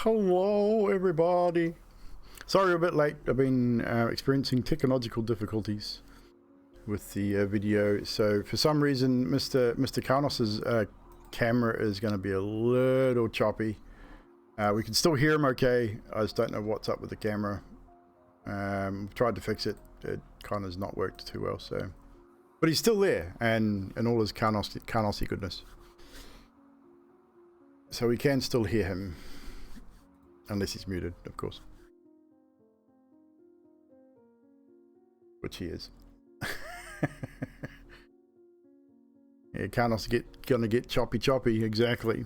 Hello, everybody. Sorry we're a bit late. I've been experiencing technological difficulties with the video. So for some reason, Mr. Karnos's camera is going to be a little choppy. We can still hear him okay. I just don't know what's up with the camera. Tried to fix it. It kind of has not worked too well. So, but he's still there, and all his Karnosy goodness. So we can still hear him. Unless he's muted, of course. Which he is. Yeah, Karnos gonna get choppy, exactly.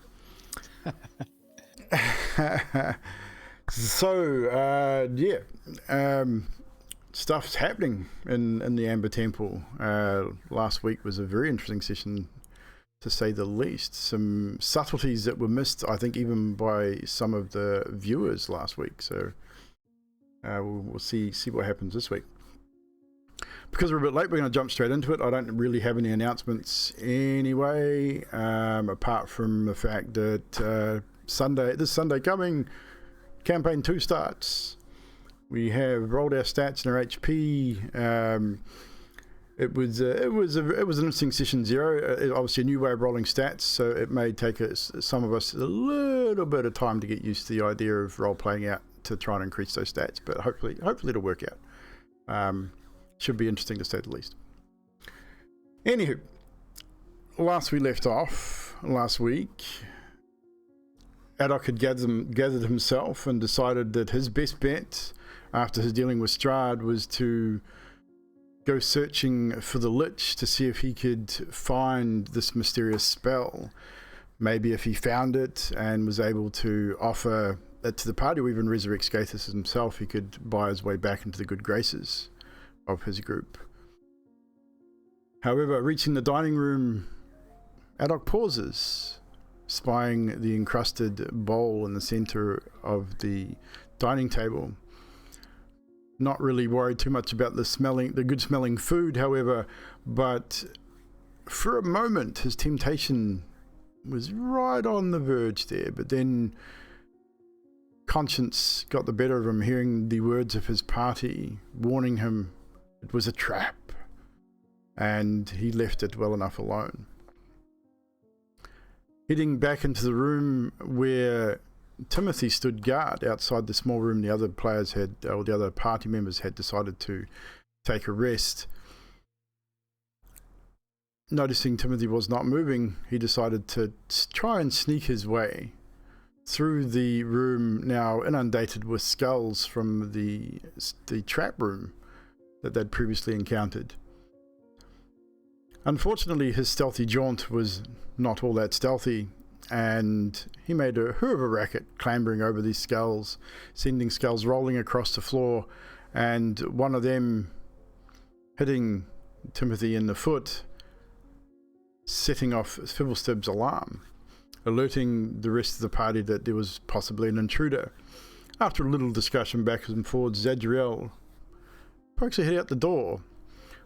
So, stuff's happening in the Amber Temple. Last week was a very interesting session, to say the least. Some subtleties that were missed, I think, even by some of the viewers last week. So we'll see what happens this week. Because we're a bit late, we're going to jump straight into it. I don't really have any announcements anyway, apart from the fact that this Sunday coming, Campaign 2 starts. We have rolled our stats and our HP. It was an interesting session 0. Obviously a new way of rolling stats, so it may take some of us a little bit of time to get used to the idea of role playing out to try and increase those stats, but hopefully it'll work out. Should be interesting to say the least. Anywho, last we left off last week, Adok had gathered himself and decided that his best bet after his dealing with Strahd was to go searching for the Lich to see if he could find this mysterious spell. Maybe if he found it and was able to offer it to the party, or even resurrect Skaithis himself, he could buy his way back into the good graces of his group. However, reaching the dining room, Adok pauses, spying the encrusted bowl in the center of the dining table. Not really worried too much about the good smelling food, however, but for a moment his temptation was right on the verge there, but then conscience got the better of him, hearing the words of his party warning him it was a trap, and he left it well enough alone. Heading back into the room where Timothy stood guard outside the small room the other party members had decided to take a rest. Noticing Timothy was not moving, he decided to try and sneak his way through the room, now inundated with skulls from the trap room that they'd previously encountered. Unfortunately, his stealthy jaunt was not all that stealthy, and he made a hell of a racket clambering over these skulls, sending skulls rolling across the floor, and one of them hitting Timothy in the foot, setting off Fibblestib's alarm, alerting the rest of the party that there was possibly an intruder. After a little discussion back and forwards, Zadriel pokes her head out the door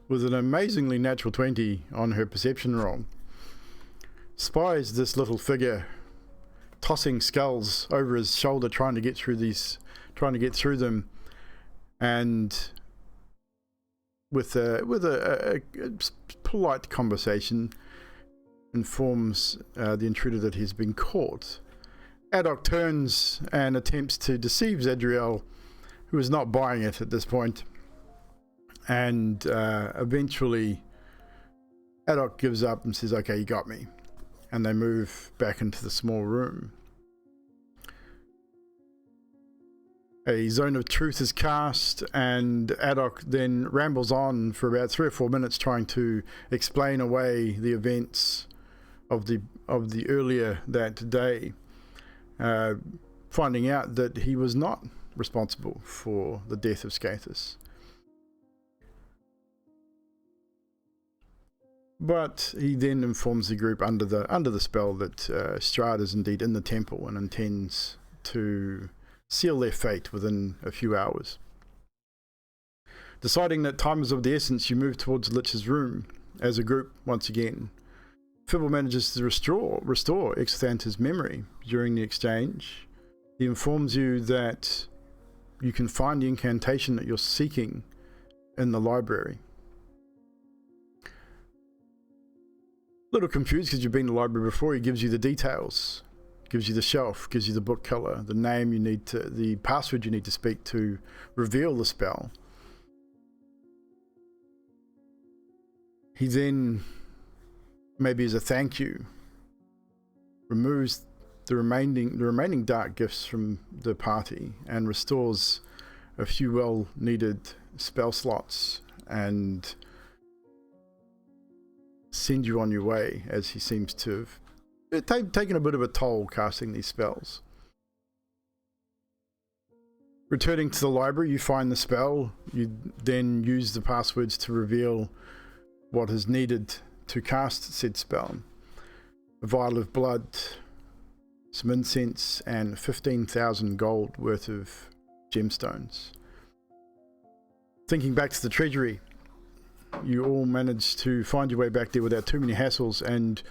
with an amazingly natural 20 on her perception roll. Spies this little figure tossing skulls over his shoulder, trying to get through them, and with a polite conversation informs the intruder that he's been caught. Adok turns and attempts to deceive Zadriel, who is not buying it at this point, and eventually Adok gives up and says, okay, you got me. And they move back into the small room. A zone of truth is cast, and Adok then rambles on for about 3 or 4 minutes trying to explain away the events of the earlier that day, finding out that he was not responsible for the death of Skaithis. But he then informs the group under the spell that Strahd is indeed in the temple and intends to seal their fate within a few hours. Deciding that time is of the essence, you move towards Lich's room as a group once again. Fibble manages to restore Exthanta's memory during the exchange, He informs you that you can find the incantation that you're seeking in the library. A little confused because you've been to the library before. He gives you the details, gives you the shelf, gives you the book color, the name you need to, the password you need to speak to reveal the spell. He then, maybe as a thank you, removes the remaining dark gifts from the party and restores a few well-needed spell slots and send you on your way, as he seems to have taken a bit of a toll casting these spells. Returning to the library, you find the spell. You then use the passwords to reveal what is needed to cast said spell. A vial of blood, some incense, and 15,000 gold worth of gemstones. Thinking back to the treasury, you all managed to find your way back there without too many hassles, and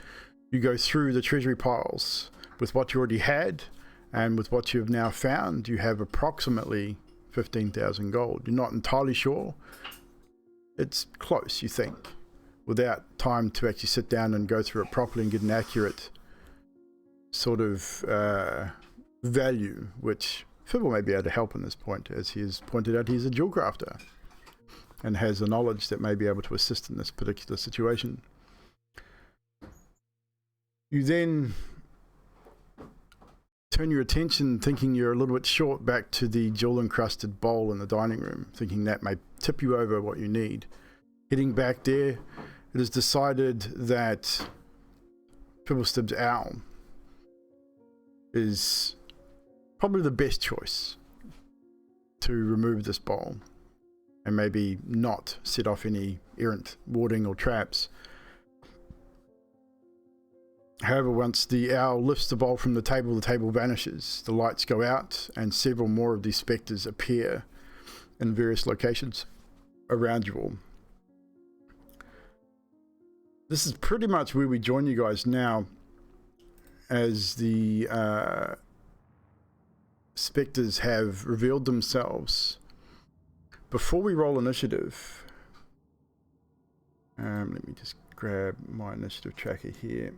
you go through the treasury piles with what you already had and with what you have now found. You have approximately 15,000 gold. You're not entirely sure. It's close, you think, without time to actually sit down and go through it properly and get an accurate sort of value, which Fibble may be able to help in this point. As he has pointed out, he's a jewel crafter and has the knowledge that may be able to assist in this particular situation. You then turn your attention, thinking you're a little bit short, back to the jewel-encrusted bowl in the dining room, thinking that may tip you over what you need. Heading back there, it is decided that Fibblestib's owl is probably the best choice to remove this bowl and maybe not set off any errant warding or traps. However, once the owl lifts the bowl from the table vanishes, the lights go out, and several more of these spectres appear in various locations around you all. This is pretty much where we join you guys now, as the spectres have revealed themselves. Before we roll initiative, let me just grab my initiative tracker here.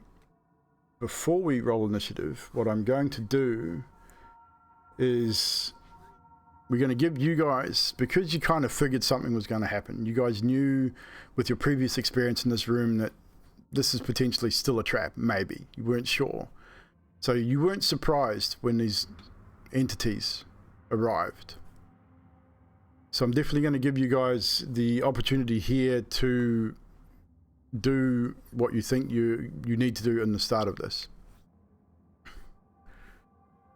Before we roll initiative, what I'm going to do is we're going to give you guys, because you kind of figured something was going to happen, you guys knew with your previous experience in this room that this is potentially still a trap, maybe. You weren't sure. So you weren't surprised when these entities arrived. So I'm definitely going to give you guys the opportunity here to do what you think you need to do in the start of this.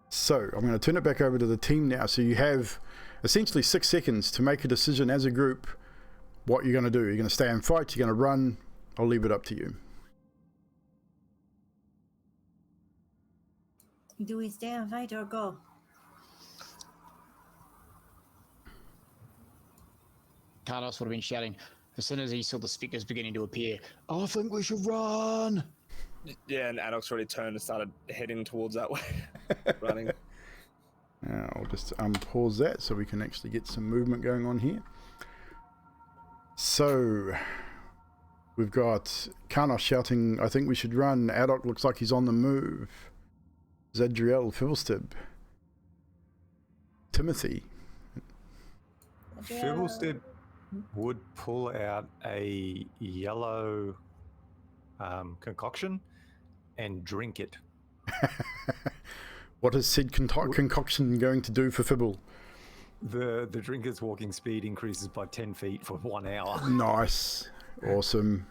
So I'm going to turn it back over to the team now. So you have essentially 6 seconds to make a decision as a group what you're going to do. You're going to stay and fight, you're going to run. I'll leave it up to you. Do we stay and fight or go? Carlos would have been shouting as soon as he saw the speakers beginning to appear, "I think we should run!" Yeah, and Adolf's already turned and started heading towards that way, running. I'll just unpause that so we can actually get some movement going on here. So we've got Karnos shouting, "I think we should run." Adok looks like he's on the move. Zadriel, Fibblestib, Timothy. Fibblestib would pull out a yellow concoction and drink it. What is said concoction going to do for Fibble? The drinker's walking speed increases by 10 feet for 1 hour. Nice. Awesome.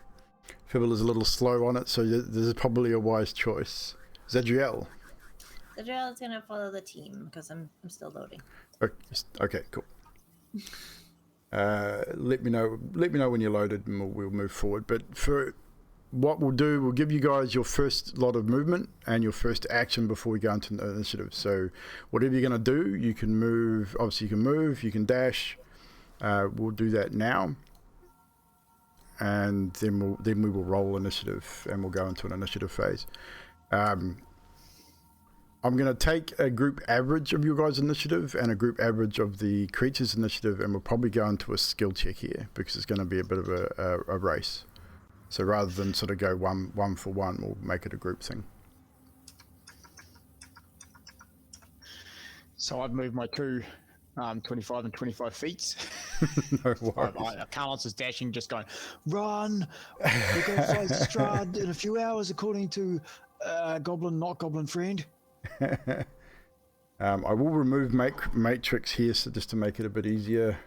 Fibble is a little slow on it, so this is probably a wise choice. Zadriel. Zadriel is gonna follow the team because I'm still loading. Okay, cool. Let me know when you're loaded and we'll move forward. But for what we'll do, we'll give you guys your first lot of movement and your first action before we go into the initiative. So whatever you're going to do, you can move. Obviously, you can move, you can dash. We'll do that now, and then we will roll initiative and we'll go into an initiative phase. I'm going to take a group average of your guys' initiative and a group average of the creature's initiative, and we'll probably go into a skill check here because it's going to be a bit of a race. So rather than sort of go one for one, we'll make it a group thing. So I've moved my crew 25 and 25 feet. No worries. Carlos is dashing, just going, run! We're going to fight Strahd in a few hours, according to Goblin, not Goblin friend. I will remove matrix here, so just to make it a bit easier.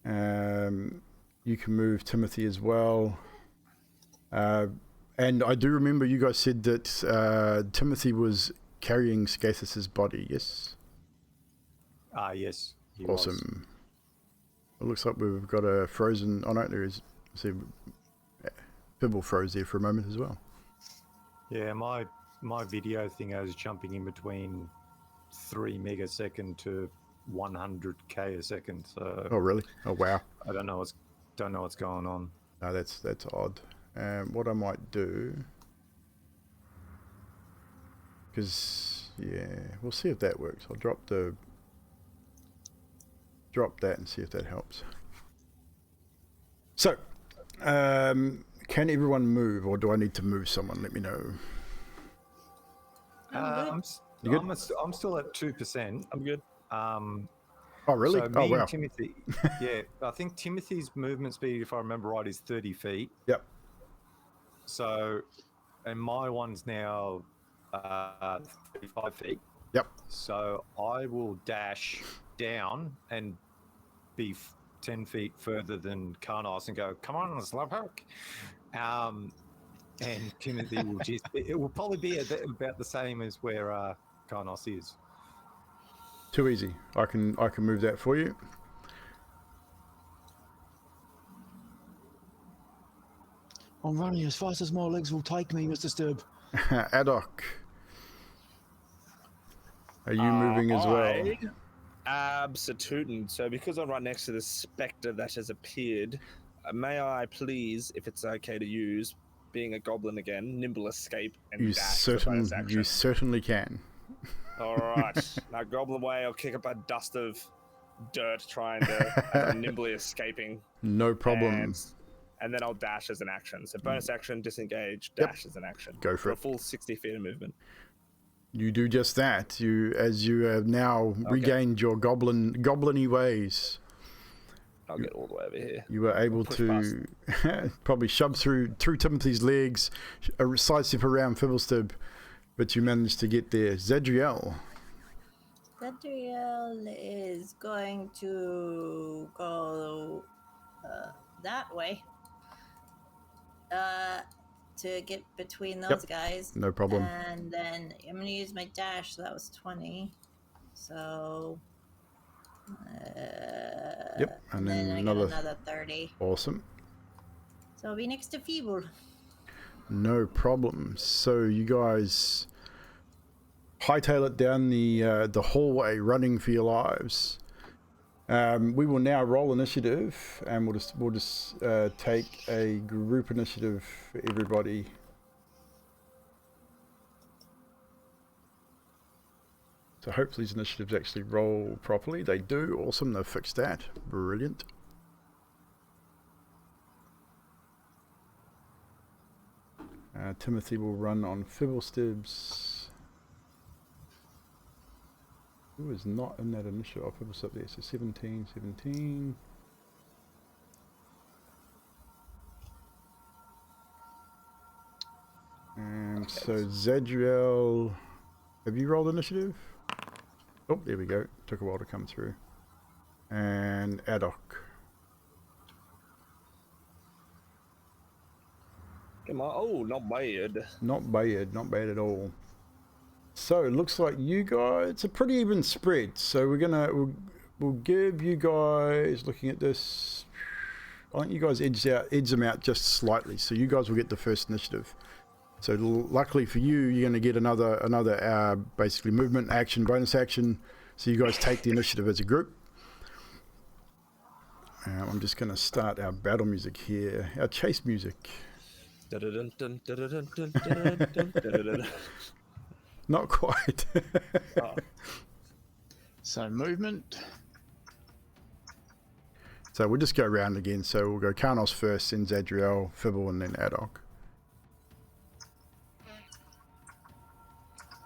You can move Timothy as well. And I do remember you guys said that Timothy was carrying Scathus's body, yes? Yes. He Awesome. It looks like we've got a frozen... Oh no, there is... See, Fibble froze there for a moment as well. Yeah, my video thing is jumping in between 3 megasecond to 100k a second. So Oh really? Oh wow. I don't know what's going on. No, that's odd. What I might do, because yeah, we'll see if that works. I'll drop that and see if that helps. So, can everyone move, or do I need to move someone? Let me know. I'm still at 2%. I'm good. Oh really? So Oh me wow. and Timothy, yeah, I think Timothy's movement speed, if I remember right, is 30 feet. Yep. So, and my one's now 35 feet. Yep. So I will dash down and be 10 feet further than Karnos and go, come on, Slowpoke. And Timothy will just, it will probably be about the same as where Karnos is. Too easy. I can move that for you. I'm running as fast as my legs will take me, Mr. Sturb. Adok, are you moving as well? Absolutely. So because I'm right next to the spectre that has appeared, may I please, if it's okay to use, being a goblin again, nimble escape and You dash for bonus action. You certainly can. All right. Now, goblin way, I'll kick up a dust of dirt trying to as I'm nimbly escaping. No problem. And then I'll dash as an action. So bonus action, disengage, dash as an action. Go for a it. full 60 feet of movement. You do just that. As you have now regained your goblin-y ways. I'll get all the way over here. You were able to probably shove through Timothy's legs, sidestep around Fibblestib, but you managed to get there. Zadriel. Zadriel is going to go that way to get between those guys. No problem. And then I'm going to use my dash. So that was 20. So... Yep, and then I get another 30. Awesome. So I'll be next to Feeble. No problem. So you guys hightail it down the hallway, running for your lives. We will now roll initiative, and we'll just take a group initiative for everybody. So hopefully these initiatives actually roll properly. They do. Awesome. They've fixed that. Brilliant. Timothy will run on Fibblestibs. Who is not in that initiative? Oh, Fibblestib there. So 17. And so Zadriel, have you rolled initiative? Oh, there we go. Took a while to come through. And Adok. Come on. Oh, not bad. Not bad at all. So it looks like you guys, it's a pretty even spread. So we'll give you guys, looking at this, I think you guys edge them out just slightly. So you guys will get the first initiative. So luckily for you, you're going to get another basically movement, action, bonus action. So you guys take the initiative as a group. I'm just going to start our battle music here, our chase music. Not quite. Oh, So movement. So we'll just go around again. So we'll go Karnos first, then Zadriel, Fibble, and then Adok.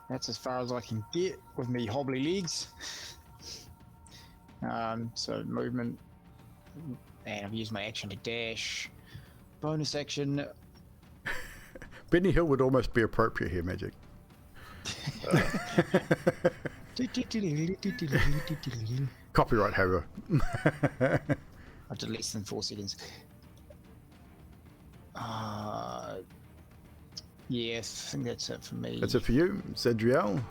That's as far as I can get with me hobbly legs. So movement, and I've used my action to dash. Bonus action. Benny Hill would almost be appropriate here, Magic. Copyright haver. I did less than 4 seconds. Yes, I think that's it for me. That's it for you, Zadriel.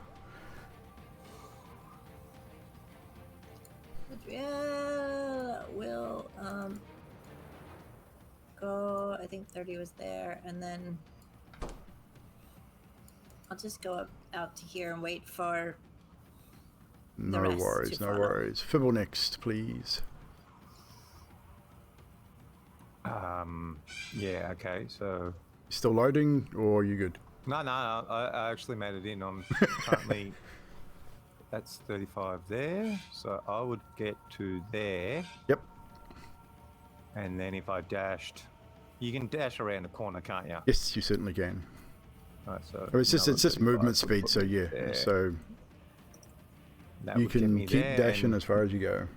Yeah, will go. I think 30 was there, and then I'll just go up out to here and wait for. No rest worries, to no follow. worries. Fibble next, please. Yeah, okay, so... Still loading, or are you good? No, I actually made it in. I'm currently... That's 35 there, so I would get to there. Yep. And then if I dashed... You can dash around the corner, can't you? Yes, you certainly can. Right, so Oh, it's just another 35 movement would speed, put so me yeah. there. So That you would get can me keep there, dashing and, as far as you go.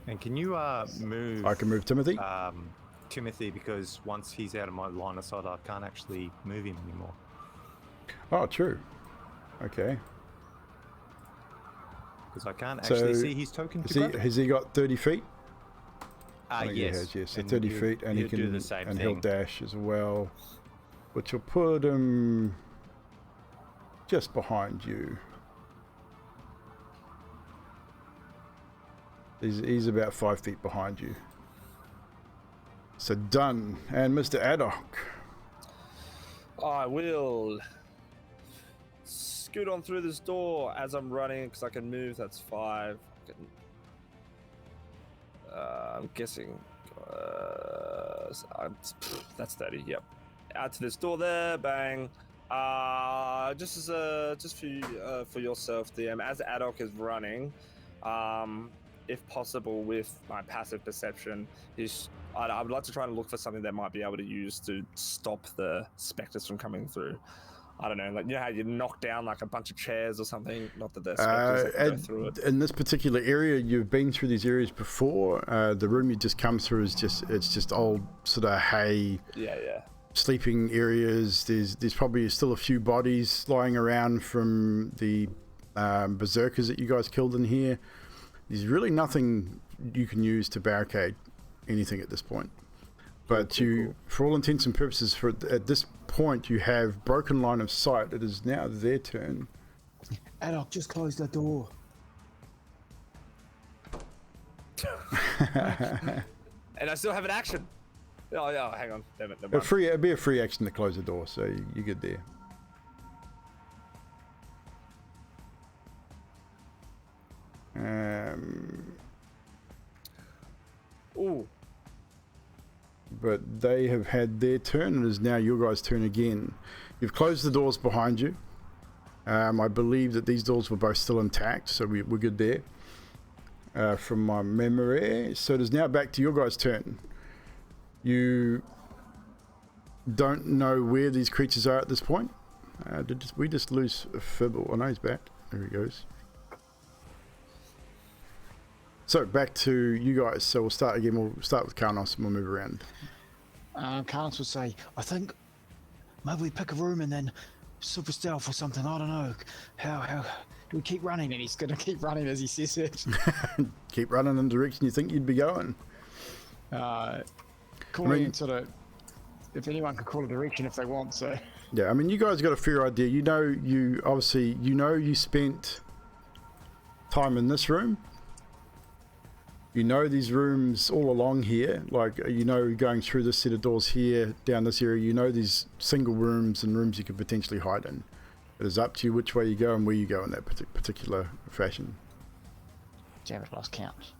and can you move... I can move Timothy. Timothy, because once he's out of my line of sight, I can't actually move him anymore. Oh, true. Okay. Because I can't So, actually see his token to grab. Has he got 30 feet? I think he Yes. has, yes. So And 30 you- feet, and he you can do the same and thing. he'll dash as well, which will put him just behind you. He's about 5 feet behind you. So done. And Mr. Adok. I will scoot on through this door as I'm running because I can move. That's 5. I'm guessing that's 30. Yep. Out to this door there. Bang. Just for yourself, DM. As Adok is running, if possible, with my passive perception, I would like to try and look for something that might be able to use to stop the specters from coming through. I don't know, like, you know how you knock down like a bunch of chairs or something? Not that they're specters that can go through it. In this particular area, you've been through these areas before. The room you just come through is just old sort of hay. Yeah. Sleeping areas. There's probably still a few bodies lying around from the berserkers that you guys killed in here. There's really nothing you can use to barricade anything at this point. But cool. For all intents and purposes, at this point, you have broken line of sight. It is now their turn. Adok, just close the door. And I still have an action. Oh, yeah, hang on. Damn it. It'd be a free action to close the door, so you're good there. Ooh. But they have had their turn. It is now your guys' turn again. You've closed the doors behind you. I believe that these doors were both still intact, so we're good there. From my memory. So it is now back to your guys' turn. You don't know where these creatures are at this point. Did we just lose Fibble? Oh no, he's back. There he goes. So back to you guys. So we'll start again. We'll start with Karnos and we'll move around. Karnos would say, I think maybe we pick a room and then super stealth or something. I don't know. How do we keep running? And he's going to keep running as he says it. Keep running in the direction you think you'd be going. Calling sort of, if anyone could call a direction if they want. So yeah, I mean, you guys got a fair idea. You spent time in this room. You know these rooms all along here, like, going through this set of doors here, down this area, these single rooms and rooms you could potentially hide in. It is up to you which way you go and where you go in that particular fashion. damn it, lost count.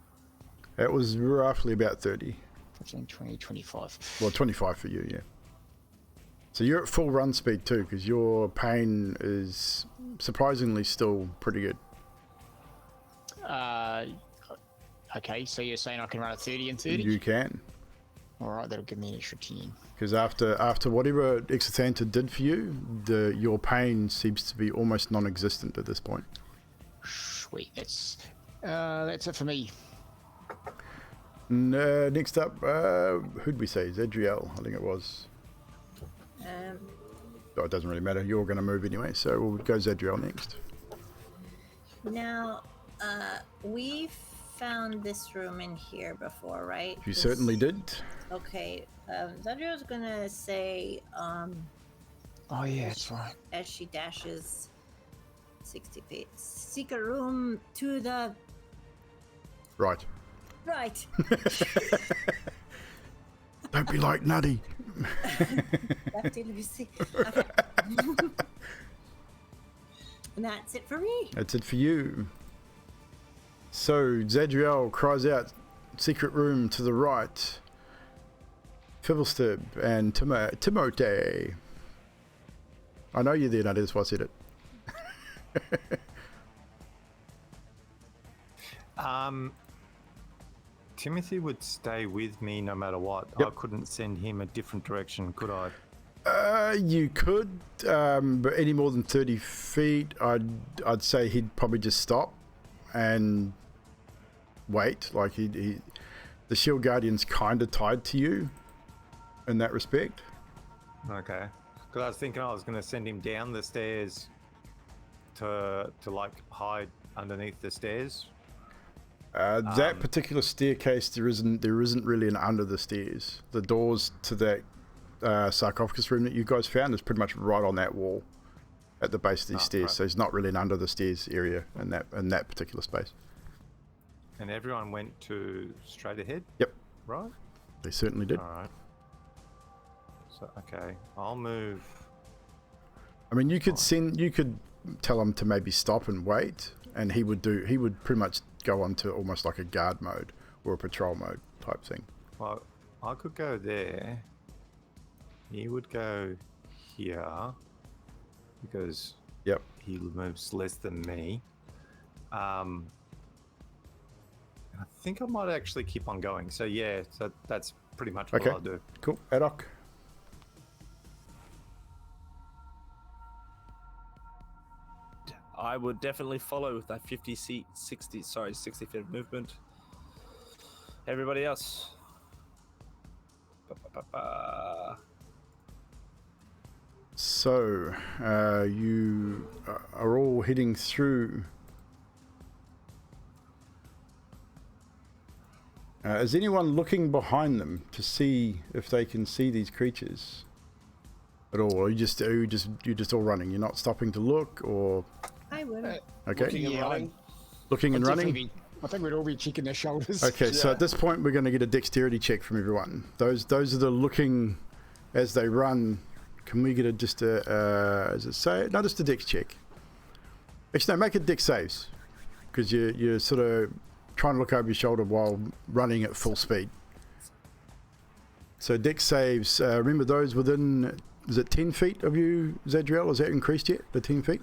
It was roughly about 30. 15, 20, 25. Well, 25 for you, yeah. So you're at full run speed too, because your pain is surprisingly still pretty good. Okay, so you're saying I can run a 30 and 30? You can. All right, that'll give me an extra 10. Because after whatever Exothanta did for you, your pain seems to be almost non-existent at this point. Sweet, that's it for me. Next up, who'd we say? Zedriel, I think it was. Oh, it doesn't really matter. You're going to move anyway, so we'll go Zedriel next. Now, we found this room in here before, right? You certainly did. Okay, Zadriel's gonna say, Oh yeah, that's right. as she dashes 60 feet, seek a room to the Right. right. Don't be like Nutty. Lefty, let me see. Okay. And that's it for me. That's it for you. So Zadriel cries out, secret room to the right. Fibblestib and Timote. I know you're there, Nutty, that's why I said it. Timothy would stay with me no matter what. Yep. I couldn't send him a different direction, could I? You could, but any more than 30 feet, I'd say he'd probably just stop and wait. Like the Shield Guardian's kind of tied to you in that respect. Okay. Because I was thinking I was going to send him down the stairs to like hide underneath the stairs. That particular staircase, there isn't really an under the stairs. The doors to that sarcophagus room that you guys found is pretty much right on that wall at the base of these stairs. Right. So there's not really an under the stairs area in that particular space. And everyone went to straight ahead? Yep. Right? They certainly did. All right. So, okay, I'll move. I mean, you could tell him to maybe stop and wait, and he would pretty much go on to almost like a guard mode or a patrol mode type thing. Well, I could go there. He would go here because he moves less than me. I think I might actually keep on going. So yeah, so that's pretty much what I'll do. Cool. Adok. I would definitely follow with that 60 feet of movement. Everybody else. So, you are all heading through. Is anyone looking behind them to see if they can see these creatures at all? Or are you just all running? You're not stopping to look, or? I would. Okay. Looking and running. Looking and running. I think we'd all be checking their shoulders. Okay, so at this point we're going to get a dexterity check from everyone. Those are the looking as they run. Can we get just a just a dex check? Actually, no, make it dex saves, because you're sort of trying to look over your shoulder while running at full speed. So dex saves. Remember those within. Is it 10 feet of you, Zadriel? Is that increased yet? The 10 feet.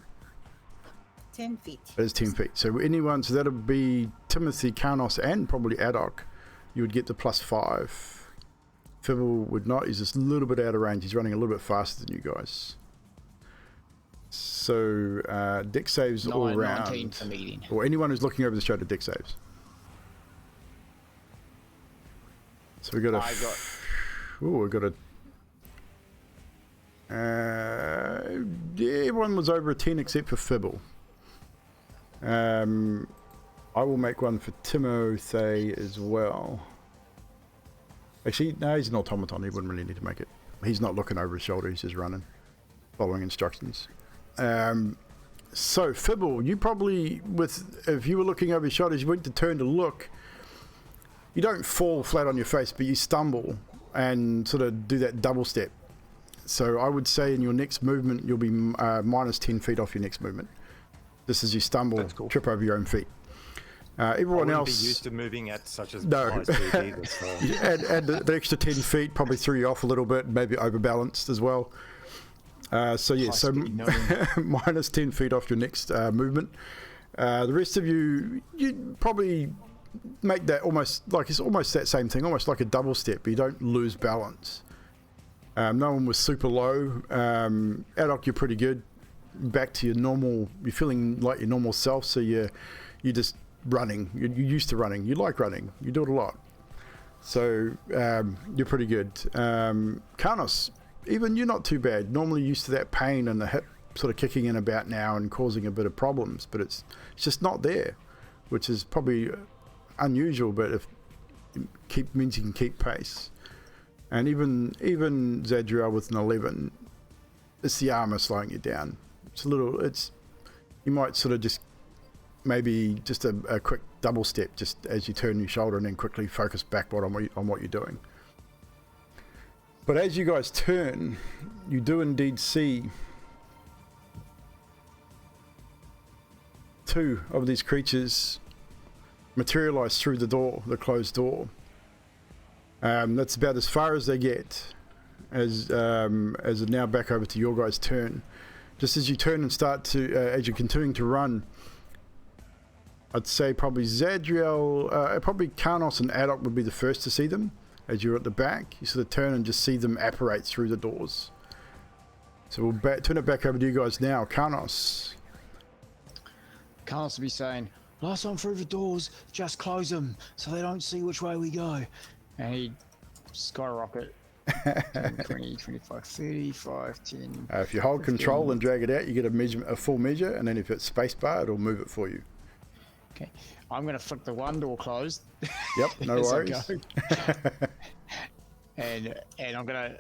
10 feet. It is 10 feet. So anyone, so that'll be Timothy, Karnos, and probably Adok. You would get the +5. Fibble would not. He's just a little bit out of range. He's running a little bit faster than you guys. So dex saves all around. Or anyone who's looking over the shoulder, dex saves. So we got everyone was over a 10 except for Fibble. I will make one for Timothy as well. Actually, no, he's an automaton. He wouldn't really need to make it. He's not looking over his shoulder. He's just running, following instructions. So, Fibble, you probably, if you were looking over your shoulders, you went to turn to look. You don't fall flat on your face, but you stumble and sort of do that double step. So I would say in your next movement, you'll be minus 10 feet off your next movement. Just as you stumble, trip over your own feet. Everyone else be used to moving at such a no. high speed either, so. and the extra 10 feet probably threw you off a little bit, maybe overbalanced as well. So minus 10 feet off your next movement. The rest of you probably make that it's almost that same thing, almost like a double step, but you don't lose balance. No one was super low. Adok, you're pretty good. Back to your normal, you're feeling like your normal self, so you're just running. You're used to running. You like running. You do it a lot. So you're pretty good. Karnos, even you're not too bad. Normally used to that pain and the hip sort of kicking in about now and causing a bit of problems, but it's just not there, which is probably unusual, but means you can keep pace. And even Zadriel with an 11, it's the armor slowing you down. You might sort of just maybe just a quick double step just as you turn your shoulder and then quickly focus backward on what you're doing. But as you guys turn, you do indeed see two of these creatures materialize through the closed door. That's about as far as they get as now back over to your guys' turn. Just as you turn and start to, as you're continuing to run, I'd say probably Zadriel, probably Karnos and Adok would be the first to see them. As you're at the back, you sort of turn and just see them apparate through the doors. So we'll turn it back over to you guys now. Karnos. Karnos will be saying, last time through the doors, just close them so they don't see which way we go. And he'd skyrocket 10, 20, 25, 35, 10. If you hold 15. Control and drag it out, you get a full measure, and then if it's spacebar, it'll move it for you. Okay, I'm going to flick the one door closed. Yep, no worries. and I'm going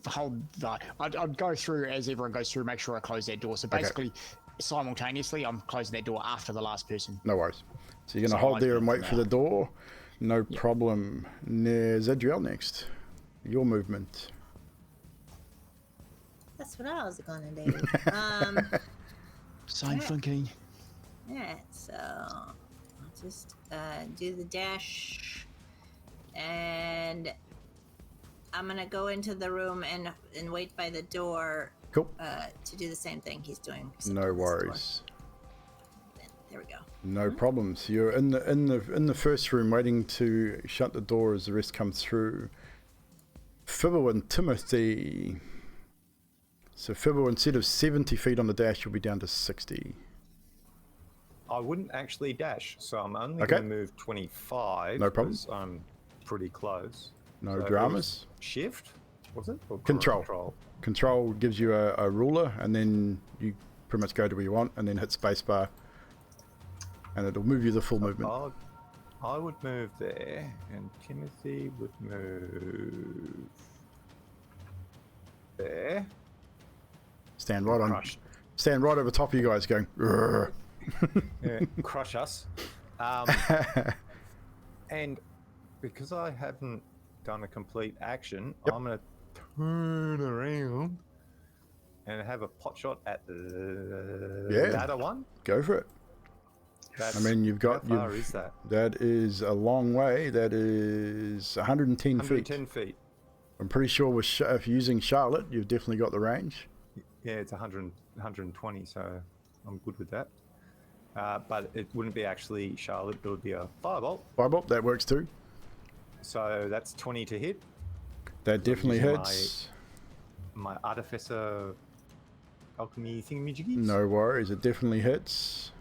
to hold that. I'd go through as everyone goes through, make sure I close that door. So basically, simultaneously, I'm closing that door after the last person. No worries. So you're going to hold there and wait for the door. No problem. Zadriel next. Your movement. That's what I was gonna do. Same thinking. Alright, so I'll just do the dash, and I'm gonna go into the room and wait by the door. Cool. To do the same thing he's doing. No worries. There we go. No problem. So you're in the first room waiting to shut the door as the rest come through. Fibble and Timothy. So Fibble, instead of 70 feet on the dash, you'll be down to 60. I wouldn't actually dash, so I'm only going to move 25. No problem. I'm pretty close. No dramas. Shift, was it? Or Control. Control gives you a ruler, and then you pretty much go to where you want, and then hit spacebar, and it'll move you the full movement. I would move there, and Timothy would move there. Stand right over top of you guys, going. Yeah, crush us. And because I haven't done a complete action, I'm going to turn around and have a pot shot at the ladder one. Go for it. I mean, you've got. How far is that? That is a long way. That is 110 feet. 110 feet. I'm pretty sure if you're using Charlotte, you've definitely got the range. Yeah, it's 120, so I'm good with that. But it wouldn't be actually Charlotte, it would be a firebolt. Firebolt, that works too. So that's 20 to hit. That definitely hits. My Artificer Alchemy thingamajiggies. No worries, it definitely hits.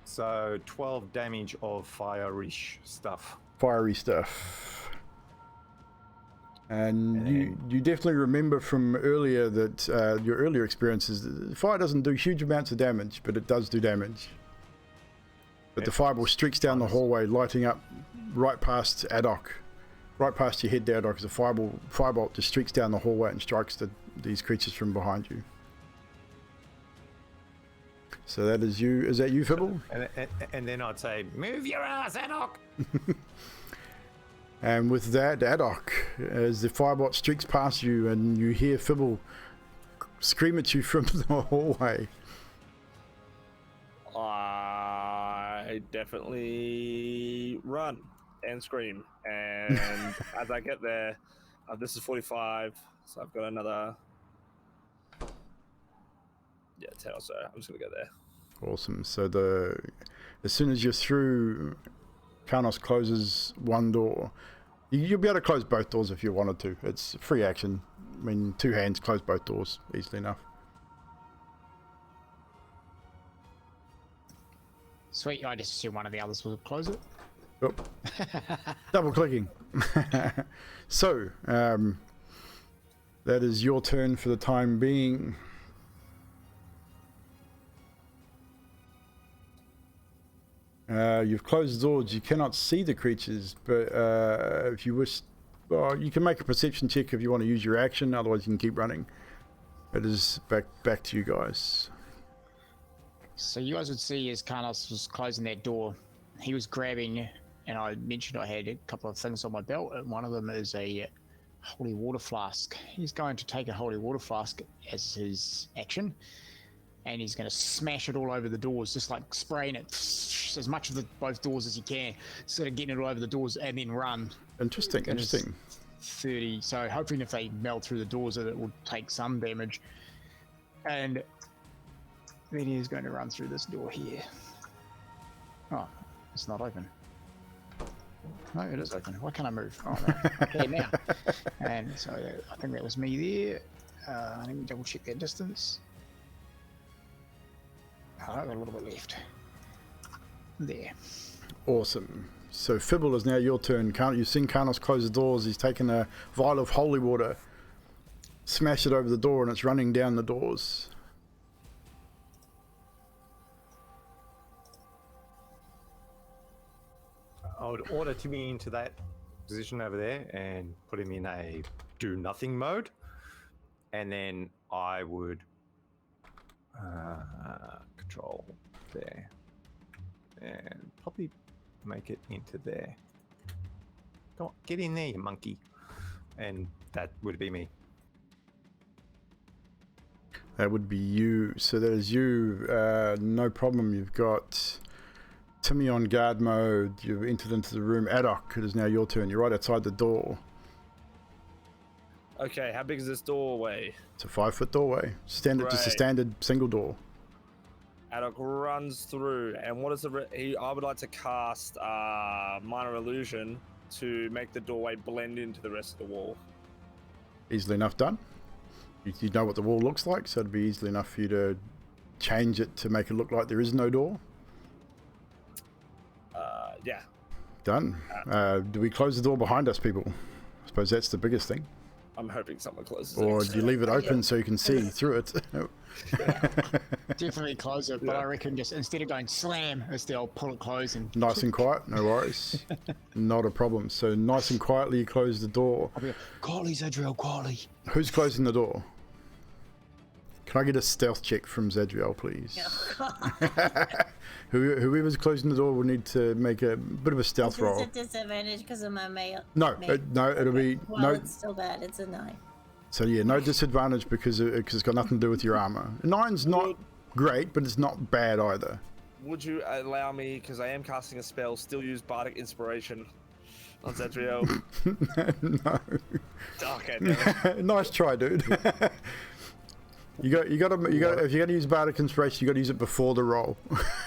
So 12 damage of fire-ish stuff. Fiery stuff. And you definitely remember from earlier that your earlier experiences, fire doesn't do huge amounts of damage, but it does do damage. But the fireball streaks down the hallway, lighting up right past Adok. Right past your head there, Adok, as a firebolt just streaks down the hallway and strikes these creatures from behind you. So that is you. Is that you, Fibble? And then I'd say, move your ass, Adok! And with that, Adok, as the firebolt streaks past you and you hear Fibble scream at you from the hallway. I definitely run and scream. And as I get there, this is 45, so I've got another Yeah, 10 or so. I'm just gonna go there. Awesome. So as soon as you're through, Karnos closes one door. You'll be able to close both doors if you wanted to. It's free action. I mean, 2 hands close both doors easily enough. Sweet. I just assume one of the others will close it. Oh. Double clicking. So, that is your turn for the time being. You've closed the doors. You cannot see the creatures, but if you wish, well, you can make a perception check if you want to use your action. Otherwise, you can keep running. It is back to you guys. So you guys would see as Karnos was closing that door, he was grabbing, and I mentioned I had a couple of things on my belt, and one of them is a holy water flask. He's going to take a holy water flask as his action, and he's going to smash it all over the doors, just like spraying it as much of both doors as he can, sort of getting it all over the doors and then run. Interesting. 30, so hoping if they melt through the doors that it will take some damage. And then he's going to run through this door here. Oh, it's not open. No, it is open. Why can't I move? Oh, no. Okay, now. And so I think that was me there. Let me double check that distance. Oh, I've got a little bit left. There. Awesome. So Fibble is now your turn. You've seen Karnos close the doors. He's taken a vial of holy water, smashed it over the door, and it's running down the doors. I would order Timmy into that position over there and put him in a do nothing mode, and then I would control there and probably make it into there. Go on, get in there, you monkey. And that would be me. That would be you. So that is you. No problem. You've got Timmy on guard mode. You've entered into the room. Adok, it is now your turn. You're right outside the door. Okay, how big is this doorway? It's a 5-foot doorway. Standard, just a Right. standard single door. Adok runs through, and what is I would like to cast Minor Illusion to make the doorway blend into the rest of the wall. Easily enough done. You know what the wall looks like, so it'd be easily enough for you to change it to make it look like there is no door. Yeah. Done. Do we close the door behind us, people? I suppose that's the biggest thing. I'm hoping someone closes Or it. do you leave it open so you can see through it? Definitely close it, but I reckon just instead of going slam, it's the old pull it close and Nice and quiet, no worries. Not a problem. So nice and quietly you close the door. I'll be like, quietly, Zadriel, quietly. Who's closing the door? Can I get a stealth check from Zadriel, please? Whoever's closing the door will need to make a bit of a stealth Is roll. it disadvantage because of my male? No, it'll be Well, no. it's still bad. It's a 9. So yeah, no disadvantage because it's got nothing to do with your armor. 9's not great, but it's not bad either. Would you allow me, because I am casting a spell, still use Bardic Inspiration on Zadriel? No. Okay, no. Nice try, dude. You got if you're going to use Bardic Inspiration, you got to use it before the roll,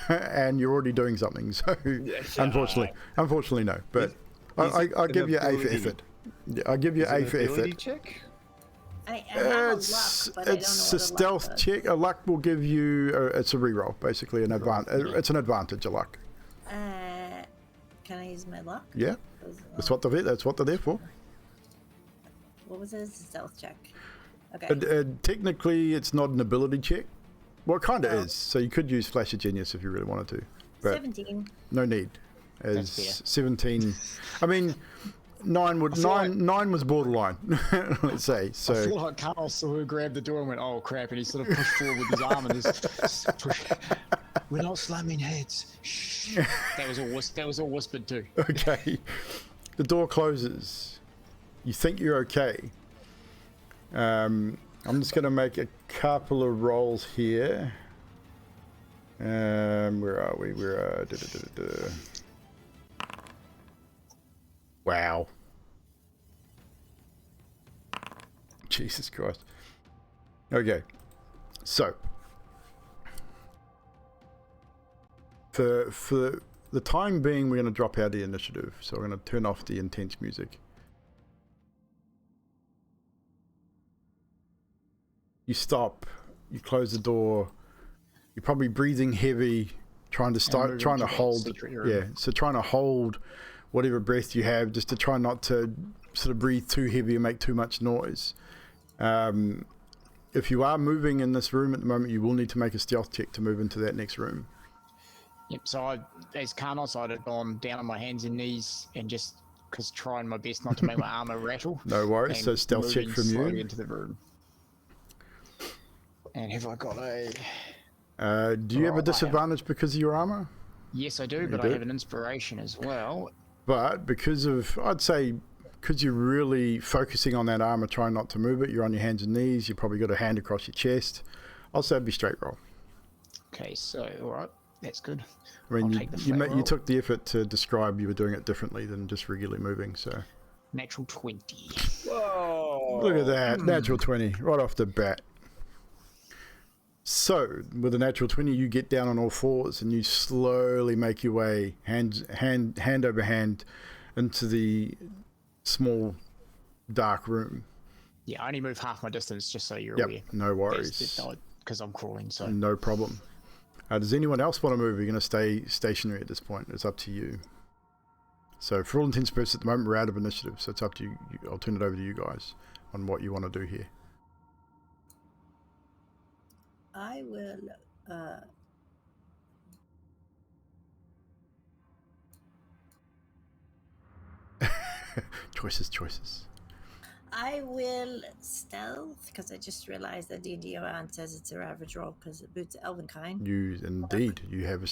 and you're already doing something. So, unfortunately, no. But I'll give you A for effort. I'll give you A for effort. Check? I have a luck, It's but I don't know it's what a stealth luck check. A luck will give you. It's a reroll, basically an advantage. It's an advantage. A luck. does. Can I use my luck? Yeah, that's what they're there for. What was it? It's a stealth check. Okay. Technically, it's not an ability check. Well, it kind of Oh. is. So you could use Flash of Genius if you really wanted to, but 17. no need. As That's fair. 17, I mean, 9 was borderline. Let's say I so. feel like Carl saw her grab the door and went, oh crap, and he sort of pushed forward with his arm and just push. We're not slamming heads. Shh. That was all whispered too. Okay, the door closes. You think you're okay. I'm just going to make a couple of rolls here. Where are we? Wow. Jesus Christ. Okay. So, For the time being, we're going to drop out the initiative. So we're going to turn off the intense music. You stop. You close the door. You're probably breathing heavy, trying to hold. Yeah, so trying to hold whatever breath you have, just to try not to sort of breathe too heavy and make too much noise. If you are moving in this room at the moment, you will need to make a stealth check to move into that next room. Yep, so as Carnos, I'd have gone down on my hands and knees and just trying my best not to make my armor rattle. No worries, so stealth check from you. Into the room. And have I got a... do you have a disadvantage because of your armor? Yes, I do, but I have an inspiration as well. But because of, I'd say, because you're really focusing on that armor, trying not to move it, you're on your hands and knees, you've probably got a hand across your chest. I'll say it'd be straight roll. Okay, so, alright, that's good. I mean, you took the effort to describe you were doing it differently than just regularly moving, so. Natural 20. Whoa! Look at that, natural 20, right off the bat. So, with a natural 20, you get down on all fours and you slowly make your way, hand over hand, into the small, dark room. Yeah, I only move half my distance, just so you're aware. No worries. Because I'm crawling, so... No problem. Does anyone else want to move? You're going to stay stationary at this point. It's up to you. So, for all intents and purposes, at the moment, we're out of initiative, so it's up to you. I'll turn it over to you guys on what you want to do here. I will choices. I will stealth, because I just realized that D&D says it's a ravage roll because it boots Elvenkind. You have a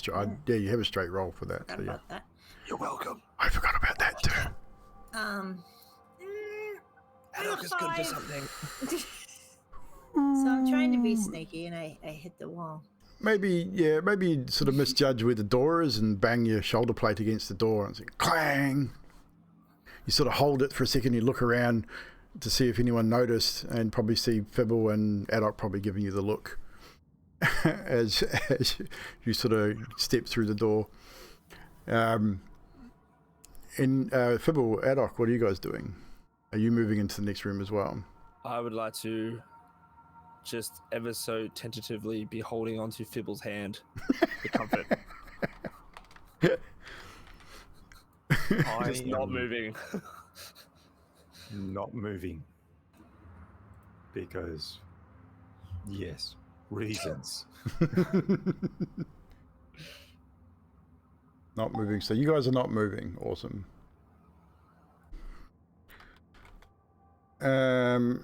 you have a straight roll for that. Forgot about that. You're welcome. I forgot about that too. Adok is good for something. So I'm trying to be sneaky, and I hit the wall. Maybe sort of misjudge where the door is and bang your shoulder plate against the door and say clang. You sort of hold it for a second, you look around to see if anyone noticed, and probably see Fibble and Adok probably giving you the look as you sort of step through the door. Fibble, Adok, what are you guys doing? Are you moving into the next room as well? I would like to just ever so tentatively be holding onto Fibble's hand for comfort. Just not moving. Not moving. Because, yes, reasons. Not moving. So you guys are not moving. Awesome. So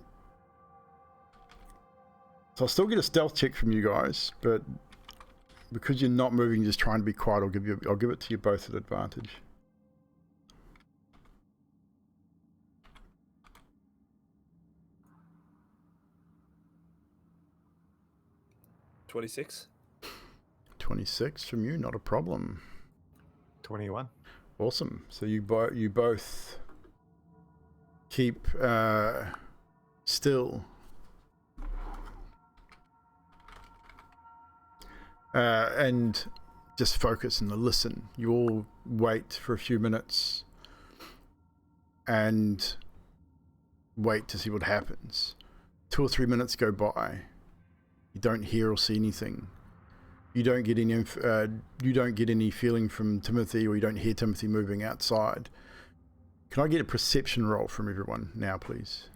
I'll still get a stealth check from you guys, but because you're not moving, just trying to be quiet, I'll give it to you both at advantage. $26. 26 from you, not a problem. 21. Awesome. So you both keep still. And just focus and listen. You all wait for a few minutes and wait to see what happens. 2 or 3 minutes go by. You don't hear or see anything. You don't get any feeling from Timothy, or you don't hear Timothy moving outside. Can I get a perception roll from everyone now, please?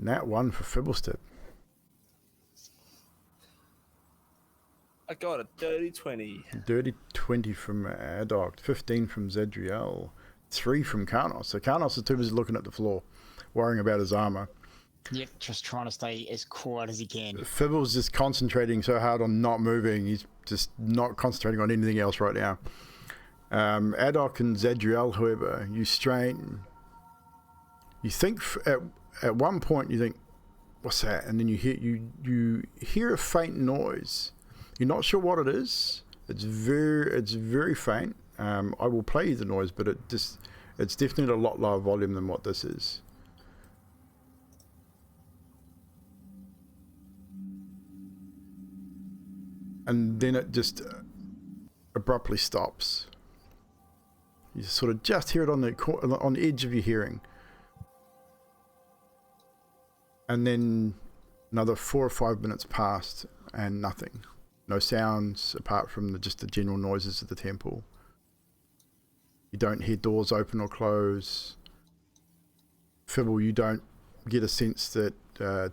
Nat 1 for Fibblestep. I got a dirty 20. Dirty 20 from Adok. 15 from Zadriel. 3 from Karnos. So Karnos is too busy looking at the floor, worrying about his armor. Yep, just trying to stay as quiet as he can. Fibble's just concentrating so hard on not moving. He's just not concentrating on anything else right now. Adok and Zadriel, however, you strain. You think at one point you think, "What's that?" And then you hear a faint noise. You're not sure what it is. It's very faint. I will play you the noise, but it's definitely a lot lower volume than what this is. And then it just abruptly stops. You sort of just hear it on the edge of your hearing. And then another 4 or 5 minutes passed and nothing. No sounds apart from just the general noises of the temple. You don't hear doors open or close. Fibble, you don't get a sense that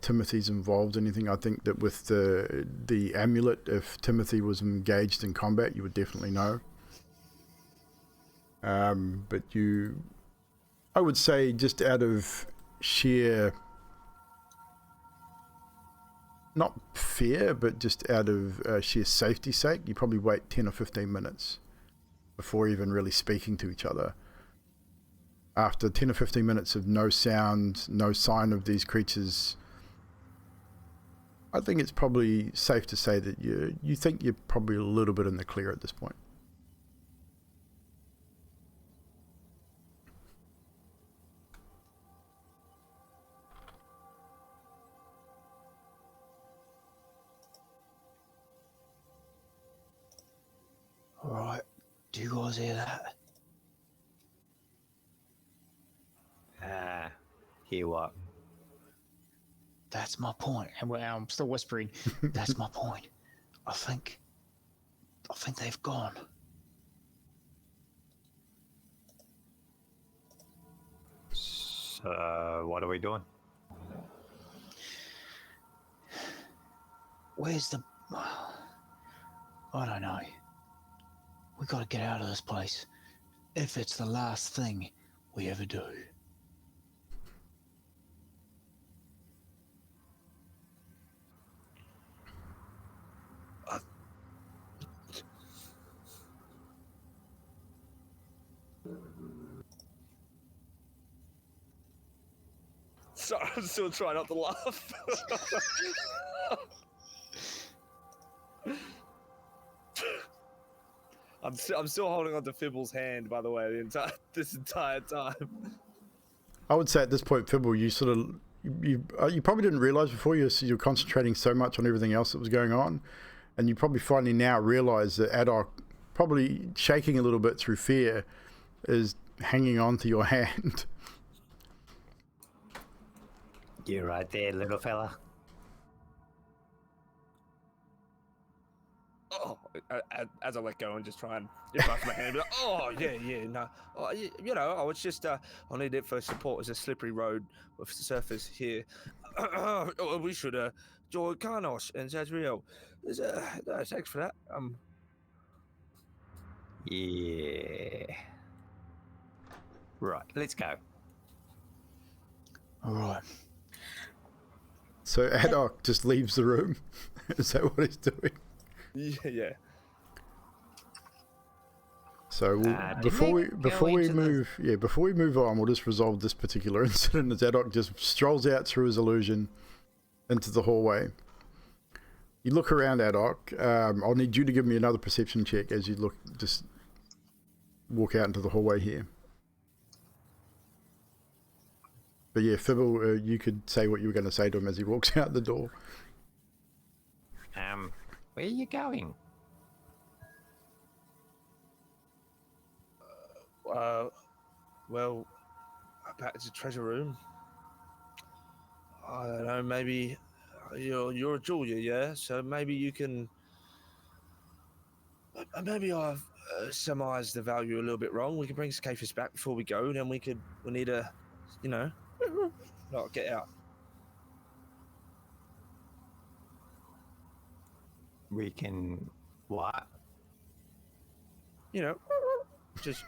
Timothy's involved in anything. I think that with the amulet, if Timothy was engaged in combat, you would definitely know. But I would say just out of sheer, not fear, but just out of sheer safety's sake, you probably wait 10 or 15 minutes before even really speaking to each other. After 10 or 15 minutes of no sound, no sign of these creatures, I think it's probably safe to say that you think you're probably a little bit in the clear at this point. Alright, do you guys hear that? Hear what? That's my point. And I'm still whispering, that's my point. I think they've gone. So, what are we doing? Where's the... I don't know. We gotta get out of this place. If it's the last thing we ever do. Sorry, I'm still trying not to laugh. I'm still holding on to Fibble's hand, by the way, this entire time. I would say at this point, Fibble, you sort of you probably didn't realize before you're concentrating so much on everything else that was going on, and you probably finally now realize that Adok, probably shaking a little bit through fear, is hanging on to your hand. You're right there, little fella. Oh, as I let go and just try and brush my hand, be like, oh yeah, no, oh, you know, I was just I need it for support as a slippery road with surface here. We should join Karnosh and Zazriel. No, thanks for that. Yeah. Right, let's go. Alright. So Adok just leaves the room. Is that what he's doing? Yeah. So before we move on, we'll just resolve this particular incident as Adok just strolls out through his illusion into the hallway. You look around, Adok. I'll need you to give me another perception check as you just walk out into the hallway here. But yeah, Fibble, you could say what you were going to say to him as he walks out the door. Where are you going? Well, back to the treasure room. I don't know, maybe you're a Julia, yeah? So maybe you can... Maybe I've surmised the value a little bit wrong. We can bring Scafus back before we go, then we need a, you know, not get out. We can... what? You know, just...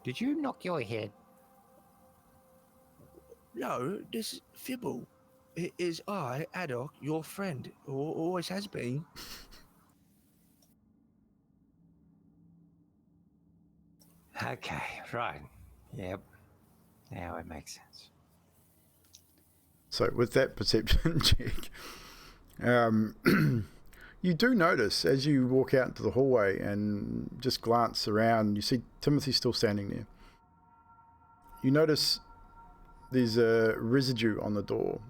Did you knock your head? No, this is Fibble. It is I, Adok, your friend, or always has been. Okay, right. Yep. Now it makes sense. So with that perception check, You do notice as you walk out into the hallway and just glance around, you see Timothy still standing there. You notice there's a residue on the door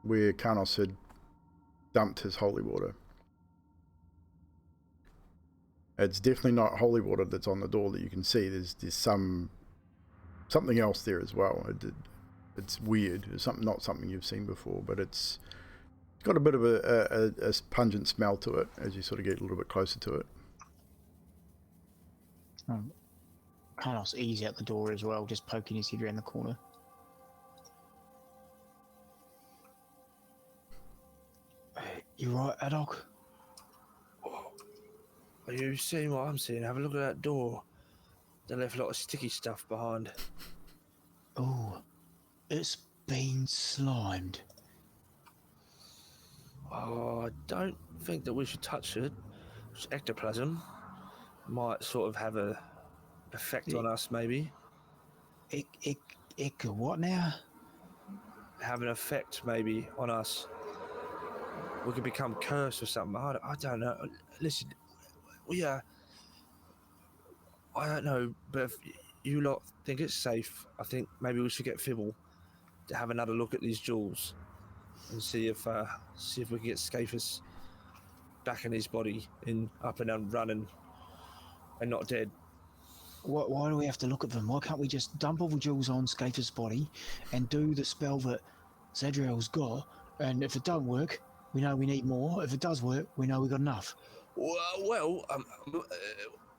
where Karnos had dumped his holy water. It's definitely not holy water that's on the door that you can see. There's something else there as well. It's weird. It's not something you've seen before, but it's got a bit of a pungent smell to it as you sort of get a little bit closer to it. Carlos ease out the door as well, just poking his head around the corner. You right, Adok? Are you seeing what I'm seeing? Have a look at that door. They left a lot of sticky stuff behind. Oh, it's been slimed. Oh, I don't think that we should touch it. It's ectoplasm. Might sort of have a effect on us, maybe. What now? Have an effect, maybe, on us. We could become cursed or something. I don't know. Listen, I don't know, but if you lot think it's safe, I think maybe we should get Fibble to have another look at these jewels and see if we can get Scaphus back in his body, up and down running and not dead. Why do we have to look at them? Why can't we just dump all the jewels on Scaphus' body and do the spell that Zadriel's got? And if it don't work, we know we need more. If it does work, we know we got enough. Well,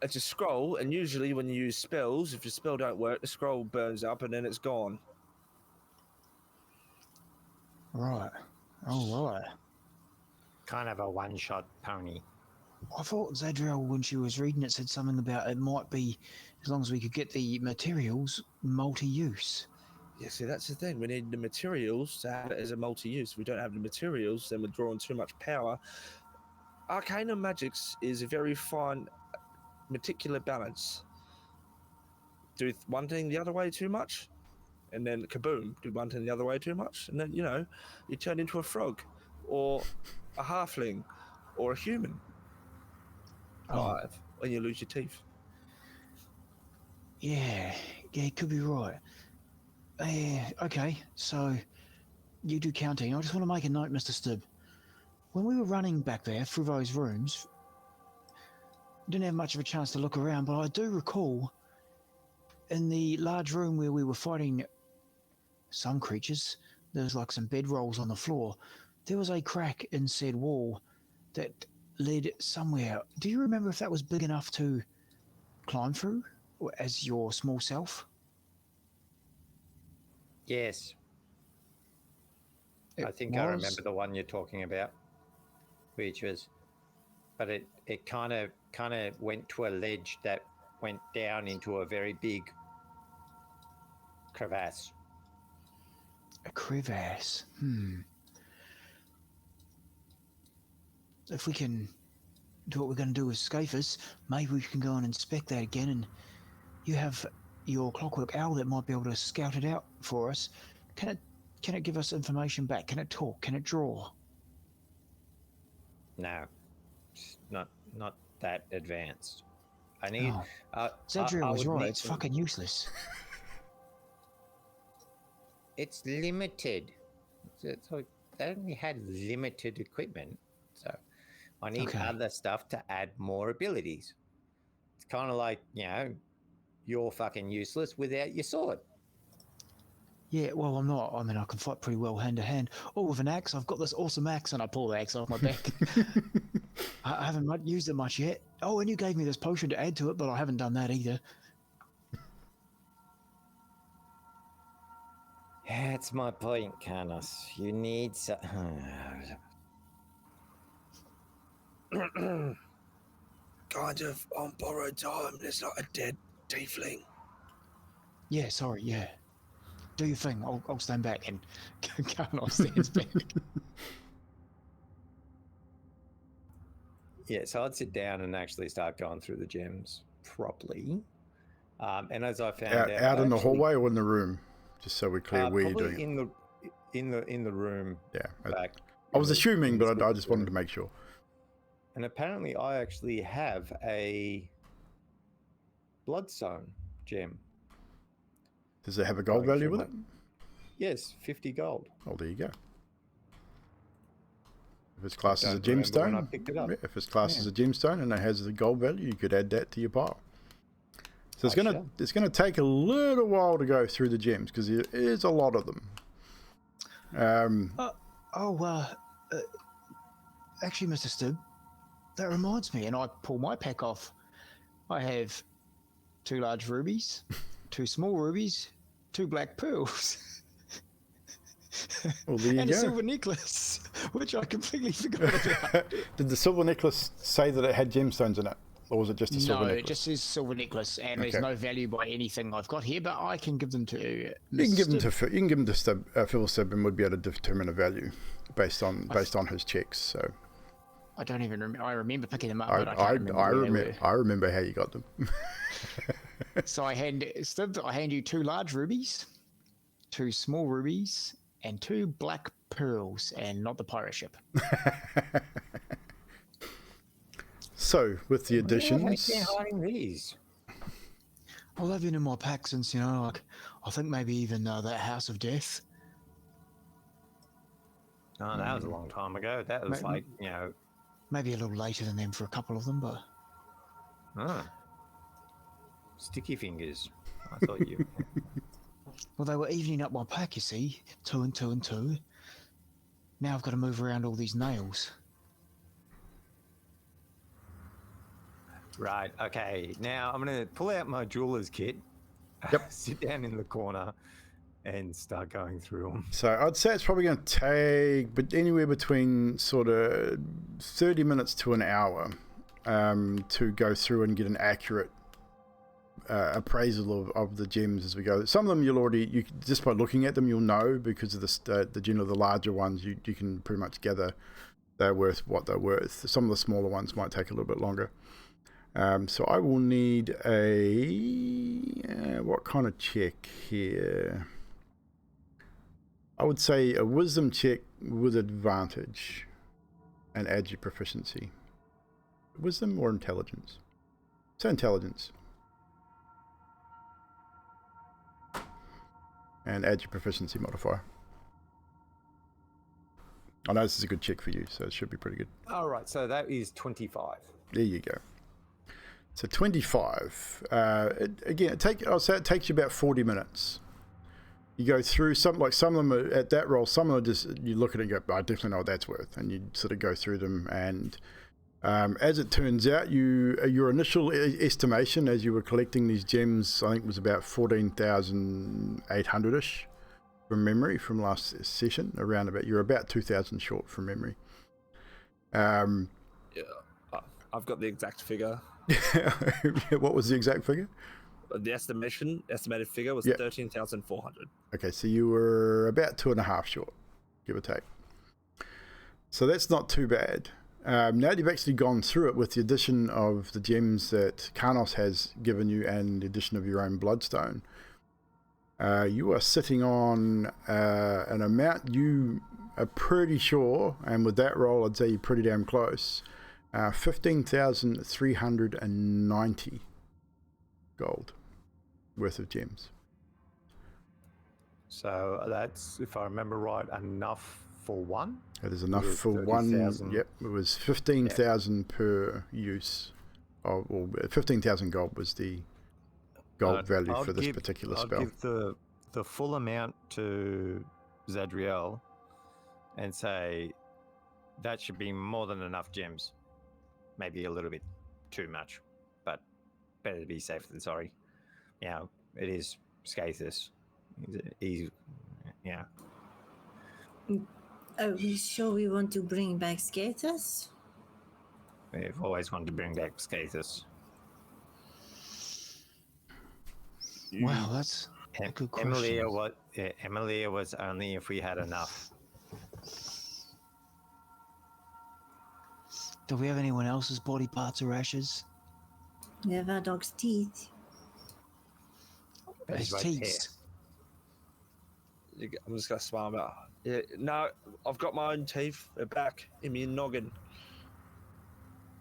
it's a scroll, and usually when you use spells, if your spell don't work, the scroll burns up and then it's gone. Right. Oh, right. Kind of a one-shot pony. I thought Zadriel, when she was reading it, said something about it might be, as long as we could get the materials, multi-use. Yeah, see, that's the thing. We need the materials to have it as a multi-use. If we don't have the materials, then we're drawing too much power. Arcana magics is a very fine, meticulous balance. Do one thing the other way too much, and then kaboom, do one thing the other way too much, and then, you turn into a frog, or a halfling, or a human. When you lose your teeth. Yeah, you could be right. Okay, so you do counting. I just want to make a note, Mr. Stibb. When we were running back there through those rooms, didn't have much of a chance to look around, but I do recall in the large room where we were fighting some creatures, there was like some bedrolls on the floor. There was a crack in said wall that led somewhere. Do you remember if that was big enough to climb through as your small self? Yes. I think I remember the one you're talking about, which was, but it kind of went to a ledge that went down into a very big crevasse. A crevasse. If we can do what we're going to do with Scaphus, maybe we can go and inspect that again, and you have your clockwork owl that might be able to scout it out for us. Can it give us information back? Can it talk? Can it draw? No, it's not that advanced. I need. Zadriel was right. It's fucking useless. It's limited. So they only had limited equipment. So I need other stuff to add more abilities. It's kind of like, you're fucking useless without your sword. Yeah, well, I'm not. I mean, I can fight pretty well hand to hand. Or with an axe. I've got this awesome axe, and I pull the axe off my back. I haven't used it much yet. Oh, and you gave me this potion to add to it, but I haven't done that either. That's my point, Karnos. You need Kind of on borrowed time. There's not a dead tiefling. Yeah, sorry, yeah. Do your thing. I'll stand back, and Karnos stands back. Yeah, so I'd sit down and actually start going through the gems properly. And as I found out in the hallway or in the room, just so we're clear where you're doing in the room. Yeah, back. I was assuming, but I just wanted to make sure. And apparently I actually have a Bloodstone gem. Does it have a gold value with it? Yes, 50 gold. Oh, there you go. If it's classed as a don't remember when I gemstone, picked it up. yeah, if it's classed as a gemstone and it has the gold value, you could add that to your pile. So it's gonna take a little while to go through the gems because there is a lot of them. Actually, Mr. Stib, that reminds me, and I pull my pack off. I have 2 large rubies, 2 small rubies, 2 black pearls, Well, there you and go. a silver necklace, which I completely forgot about. Did the silver necklace say that it had gemstones in it, or was it just a silver No, necklace? it just says silver necklace, and Okay. there's no value by anything I've got here, but I can give them to You can give them to Phil Stib and would be able to determine a value based on his checks. So I don't even remember. I remember picking them up, I but I can't remember where they were. I remember how you got them. So I hand you 2 large rubies, 2 small rubies, and 2 black pearls, and not the pirate ship. So with the additions, Where have they been hiding these? Well, they've been in my pack since, like, I think maybe even that House of Death. Oh, that was a long time ago. That was like, Maybe a little later than them for a couple of them, but... Sticky fingers. I thought you... Well, they were evening up my pack, you see. 2 and 2 and 2. Now I've got to move around all these nails. Right, okay. Now I'm going to pull out my jeweler's kit, Yep. sit down in the corner, and start going through them. so I'd say it's probably going to take anywhere between sort of 30 minutes to an hour to go through and get an accurate appraisal of the gems as we go. Some of them you just by looking at them you'll know because of the larger ones you can pretty much gather they're worth what they're worth. Some of the smaller ones might take a little bit longer. So I will need a what kind of check here? I would say a wisdom check with advantage and add your proficiency. Wisdom or intelligence? So intelligence. And add your proficiency modifier. I know this is a good check for you, so it should be pretty good. All right, so that is 25. There you go. So 25. Again, I'll say it takes you about 40 minutes. You go through some of them are, at that roll. Some of them just you look at it and go, I definitely know what that's worth, and you sort of go through them. And as it turns out, your initial estimation as you were collecting these gems, I think was about 14,800-ish from memory from last session. You're about 2,000 short from memory. Yeah, I've got the exact figure. What was the exact figure? The estimated figure was 13,400. Okay, so you were about 2.5 short, give or take. So that's not too bad. Now that you've actually gone through it with the addition of the gems that Karnos has given you and the addition of your own bloodstone, you are sitting on an amount you are pretty sure, and with that roll I'd say you're pretty damn close, 15,390 gold worth of gems. So that's, if I remember right, enough for one? It is enough With for 30,000. one. Yep, it was 15,000 per use. Well, 15,000 gold was the gold value for this particular spell. I'll give the full amount to Zadriel and say that should be more than enough gems. Maybe a little bit too much, but better to be safe than sorry. It is Scathus. Are we sure we want to bring back Skaters? We've always wanted to bring back Scathus. Wow, that's a good question. Emilia was only if we had enough. Do we have anyone else's body parts or ashes? We have our dog's teeth. But His right teeth. I'm just going to smile about it. Yeah, no, I've got my own teeth. They're back in my noggin. there. His teeth. But his right here. His teeth.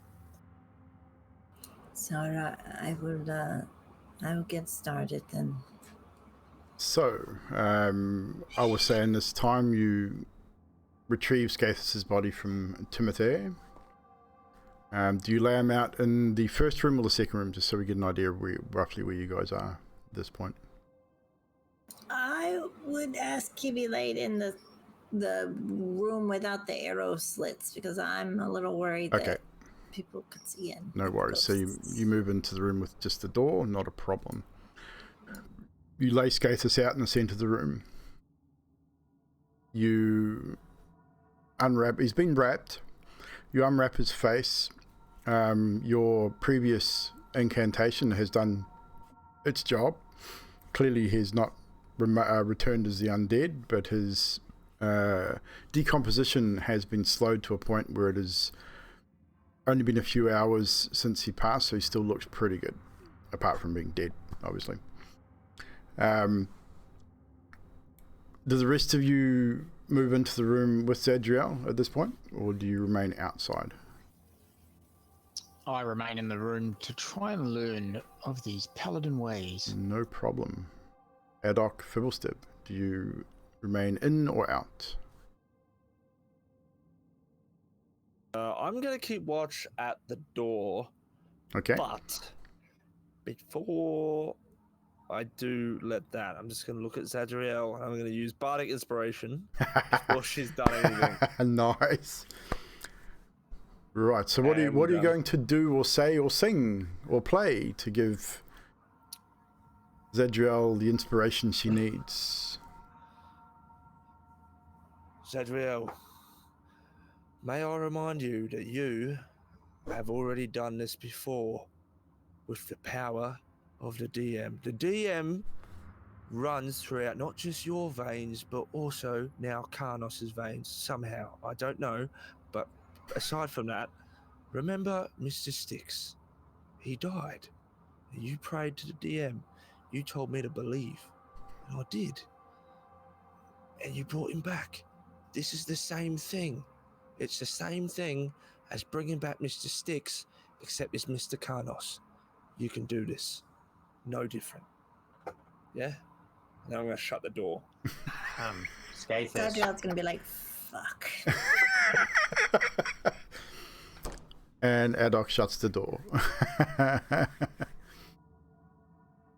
So I will get started then. So, I was saying this time you retrieve Scathus's body from Timothy. Do you lay him out in the first room or the second room, just so we get an idea of roughly where you guys are at this point? I would ask he be laid in the room without the arrow slits, because I'm a little worried that people could see in. No worries. So you move into the room with just the door, not a problem. You lay Scathus out in the center of the room. You unwrap. He's been wrapped. You unwrap his face. Your previous incantation has done its job. Clearly, he's not returned as the undead, but his decomposition has been slowed to a point where it has only been a few hours since he passed, so he still looks pretty good, apart from being dead, obviously. Do the rest of you move into the room with Zadriel at this point, or do you remain outside? I remain in the room to try and learn of these paladin ways. No problem. Adok Fibblestep, do you remain in or out? I'm going to keep watch at the door. Okay. But before I do let that, I'm just going to look at Zadriel and I'm going to use Bardic Inspiration before she's done anything. Nice. Right, so what are you going to do or say or sing or play to give Zadriel the inspiration she needs? Zadriel, may I remind you that you have already done this before with the power of the DM. The DM runs throughout not just your veins, but also now Karnos's veins somehow. I don't know, but aside from that, remember Mr. Styx? He died. You prayed to the DM. You told me to believe, and I did. And you brought him back. This is the same thing. It's the same thing as bringing back Mr. Styx, except it's Mr. Karnos. You can do this. No different. Yeah? Now I'm going to shut the door. Scathus. Zadriel's going to be like, fuck. And Adok shuts the door.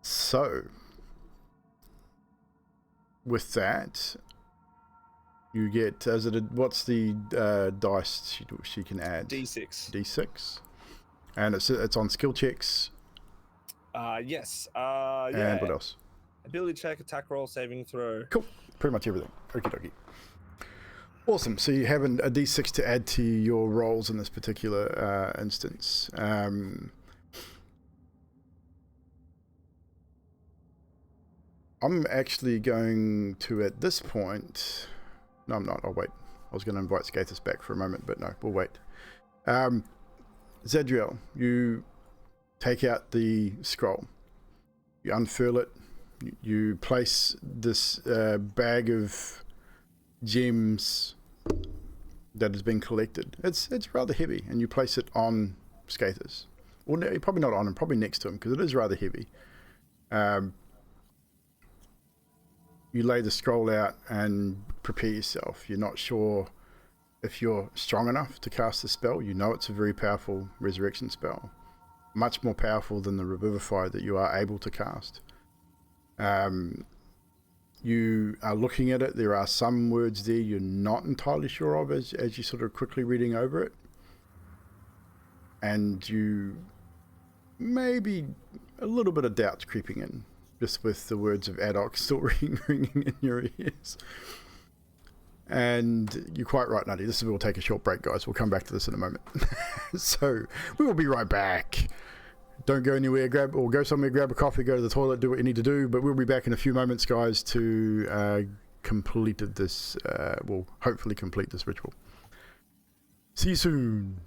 So, with that, you get, what's the dice she can add? D6. D6. And it's on skill checks. Yes. And yeah. what else? Ability check, attack roll, saving throw. Cool. Pretty much everything. Okie dokie. Awesome. So you have a D6 to add to your rolls in this particular instance. I'm actually going to, at this point... No, I'm not. I'll wait. I was going to invite Scathus back for a moment, but no, we'll wait. Zadriel, you take out the scroll. You unfurl it. You place this bag of gems that has been collected. It's rather heavy, and you place it on Scathus. Well, no, probably not on him, probably next to him, because it is rather heavy. You lay the scroll out and prepare yourself. You're not sure if you're strong enough to cast the spell. You know it's a very powerful resurrection spell. Much more powerful than the Revivify that you are able to cast. You are looking at it. There are some words there you're not entirely sure of as you're sort of quickly reading over it. And you maybe a little bit of doubt's creeping in, just with the words of Adok still ringing in your ears. And you're quite right, Nutty. We'll take a short break, guys. We'll come back to this in a moment. So we will be right back. Don't go anywhere. Go somewhere, grab a coffee, go to the toilet, do what you need to do. But we'll be back in a few moments, guys, to complete this. We'll hopefully complete this ritual. See you soon.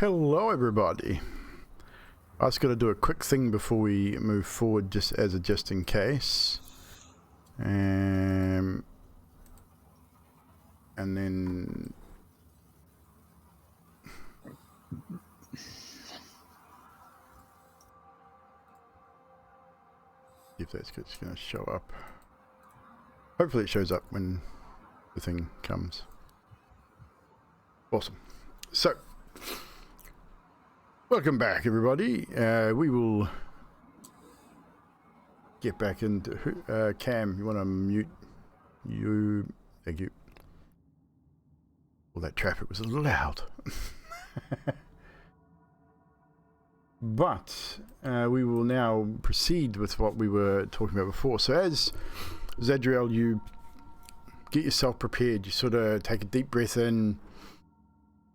Hello, everybody. I was going to do a quick thing before we move forward, just in case. And then if that's going to show up. Hopefully it shows up when the thing comes. Awesome. So, welcome back, everybody. We will get back into Cam. You want to mute you? Thank you. All that traffic was a little loud. But we will now proceed with what we were talking about before. So as Zadriel, you get yourself prepared. You sort of take a deep breath in.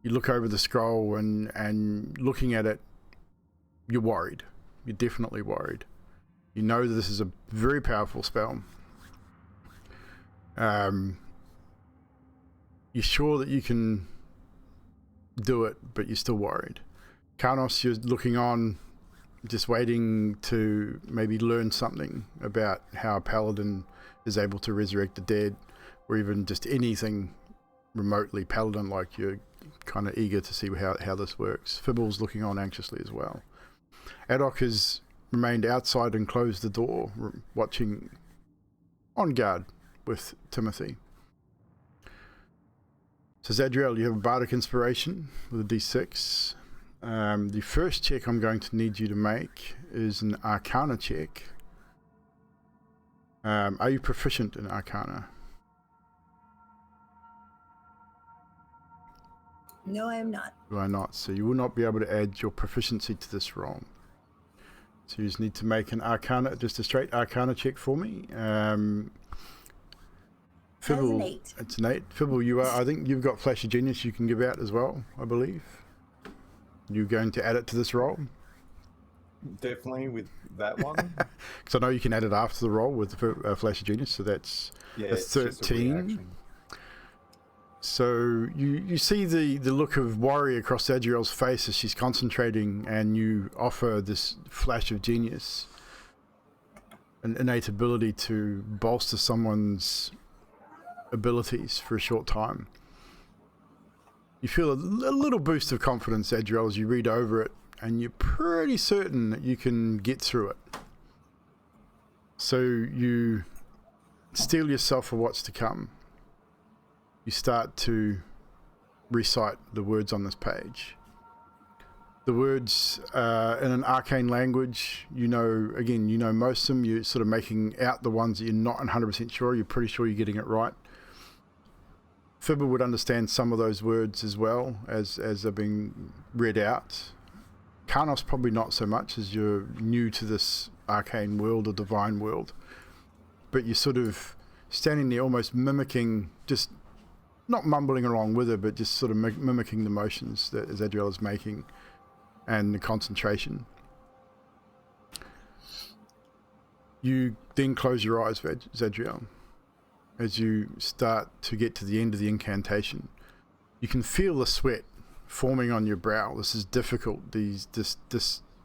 You look over the scroll and looking at it, you're worried. You're definitely worried. You know that this is a very powerful spell. You're sure that you can do it, but you're still worried. Karnos, you're looking on, just waiting to maybe learn something about how a paladin is able to resurrect the dead, or even just anything remotely paladin-like. You're kind of eager to see how this works. Fibble's looking on anxiously as well. Adok has remained outside and closed the door, watching on guard with Timothy. So Zadriel, you have a bardic inspiration with a d6. The first check I'm going to need you to make is an Arcana check. Are you proficient in Arcana? No, I am not. You are not, so you will not be able to add your proficiency to this roll. So you just need to make an Arcana, just a straight Arcana check for me. Fibble, That's an 8. it's an 8. Fibble, I think you've got Flash of Genius you can give out as well, I believe. You're going to add it to this roll? Definitely with that one. Because I know you can add it after the roll with the Flash of Genius, so that's a 13. So you see the look of worry across Zadriel's face as she's concentrating, and you offer this Flash of Genius, an innate ability to bolster someone's abilities for a short time. You feel a little boost of confidence, Zadriel, as you read over it, and you're pretty certain that you can get through it. So you steel yourself for what's to come. You start to recite the words on this page. The words in an arcane language, you know most of them. You're sort of making out the ones that you're not 100% sure. You're pretty sure you're getting it right. Fibber would understand some of those words as well as they're being read out. Karnos probably not so much, as you're new to this arcane world or divine world. But you're sort of standing there almost mimicking, just not mumbling along with her, but just sort of mimicking the motions that Zadriel is making and the concentration. You then close your eyes, Zadriel. As you start to get to the end of the incantation, you can feel the sweat forming on your brow. This is difficult. This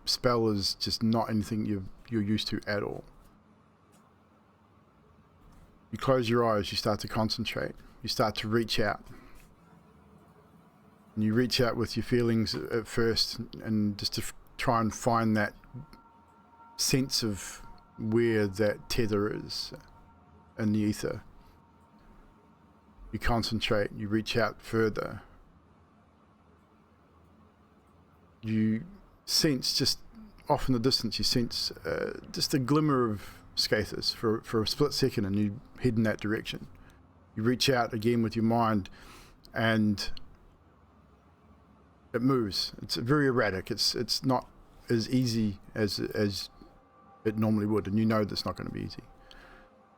spell is just not anything you're used to at all. You close your eyes, you start to concentrate, you start to reach out. And you reach out with your feelings at first, and just to try and find that sense of where that tether is in the ether. You concentrate, you reach out further. You sense, just off in the distance, you sense just a glimmer of Scathus for a split second, and you head in that direction. You reach out again with your mind, and it moves. It's very erratic. It's not as easy as it normally would, and you know that's not going to be easy.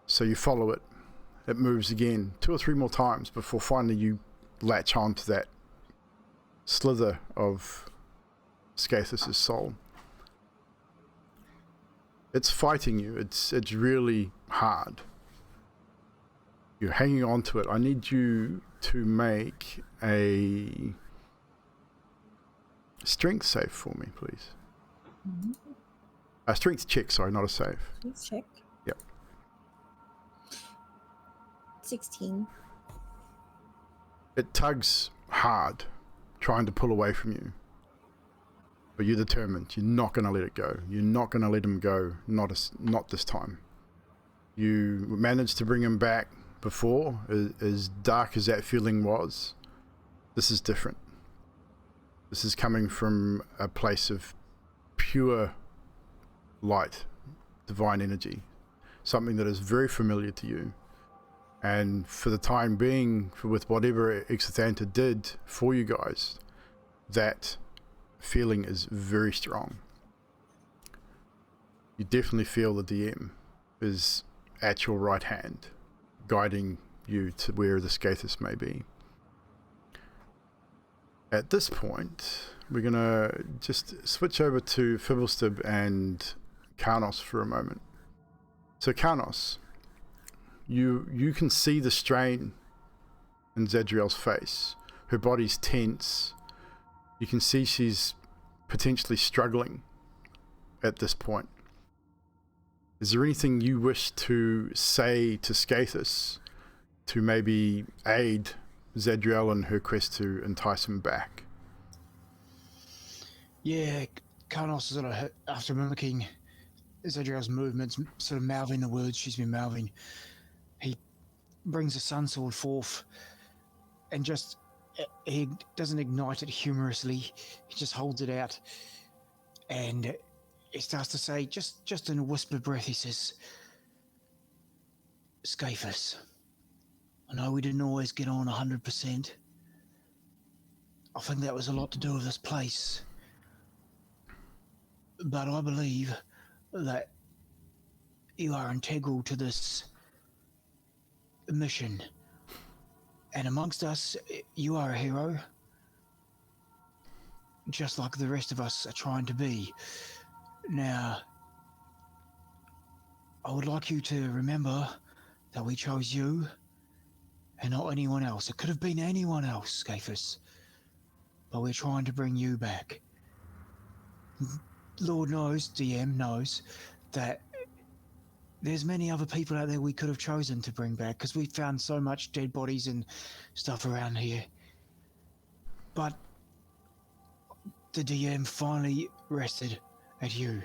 So you follow it. It moves again 2 or 3 more times before finally you latch on to that slither of Scathus' soul. It's fighting you. It's really hard. You're hanging on to it. I need you to make a strength save for me, please. Mm-hmm. A strength check, sorry, not a save. Let's check. Yep. 16. It tugs hard, trying to pull away from you. But you're determined. You're not going to let it go. You're not going to let him go. Not this time. You managed to bring him back before, as dark as that feeling was. This is different. This is coming from a place of pure light, divine energy, something that is very familiar to you. And for the time being, with whatever Exithanta did for you guys, that feeling is very strong. You definitely feel the DM is at your right hand, guiding you to where the Skathis may be. At this point, we're going to just switch over to Fibblestib and Karnos for a moment. So Karnos, you can see the strain in Zadriel's face. Her body's tense. You can see she's potentially struggling at this point. Is there anything you wish to say to Skathis to maybe aid Zadriel in her quest to entice him back? Yeah, Karnos sort of, after mimicking Zadriel's movements, sort of mouthing the words she's been mouthing, he brings the sun sword forth and just, he doesn't ignite it humorously, he just holds it out and he starts to say, just in a whispered breath, he says, Skathis, I know we didn't always get on 100%. I think that was a lot to do with this place. But I believe that you are integral to this mission. And amongst us, you are a hero. Just like the rest of us are trying to be. Now, I would like you to remember that we chose you and not anyone else. It could have been anyone else, Skathis. But we're trying to bring you back. Lord knows, DM knows, that there's many other people out there we could have chosen to bring back because we found so much dead bodies and stuff around here. But the DM finally rested at you.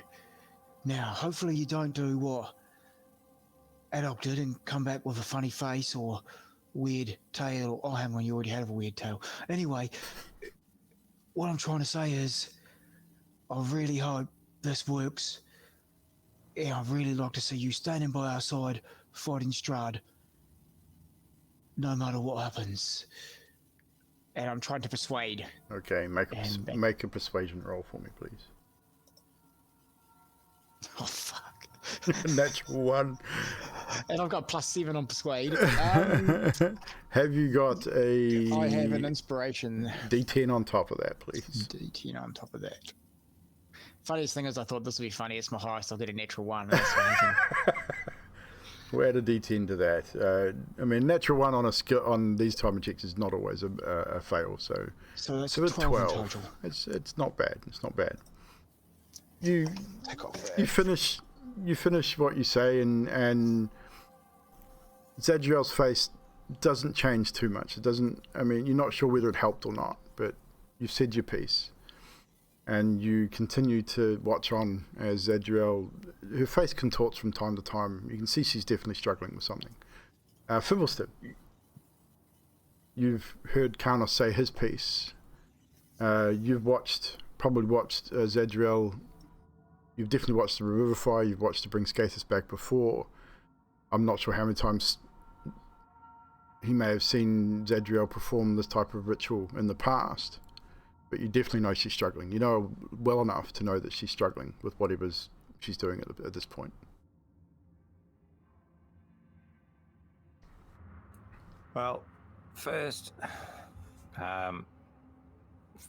Now, hopefully you don't do what Adok did and come back with a funny face or weird tail. Oh, hang on, you already have a weird tail. Anyway, what I'm trying to say is, I really hope this works. Yeah, I'd really like to see you standing by our side, fighting Strahd, no matter what happens. And I'm trying to persuade. Okay, make a persuasion roll for me, please. Oh, fuck. Natural one. And I've got +7 on persuade. Have you got a... I have an inspiration. D10 on top of that, please. D10 on top of that. Funniest thing is I thought this would be funny. It's my highest. I'll get a natural 1. That's amazing. We'll add a D10 to that. I mean, natural 1 on a skill on these type of checks is not always a fail. So that's it's 12 in 12. total. It's not bad. It's not bad. You Take off that. you finish what you say, and Zadriel's face doesn't change too much. It doesn't. I mean, you're not sure whether it helped or not, but you've said your piece. And you continue to watch on as Zadriel, her face contorts from time to time. You can see she's definitely struggling with something. Fibblestib, you've heard Karnos say his piece. You've probably watched Zadriel. You've definitely watched the Revivify. You've watched to bring Skathis back before. I'm not sure how many times he may have seen Zadriel perform this type of ritual in the past. But you definitely know she's struggling. You know well enough to know that she's struggling with whatever she's doing at this point. Well, first,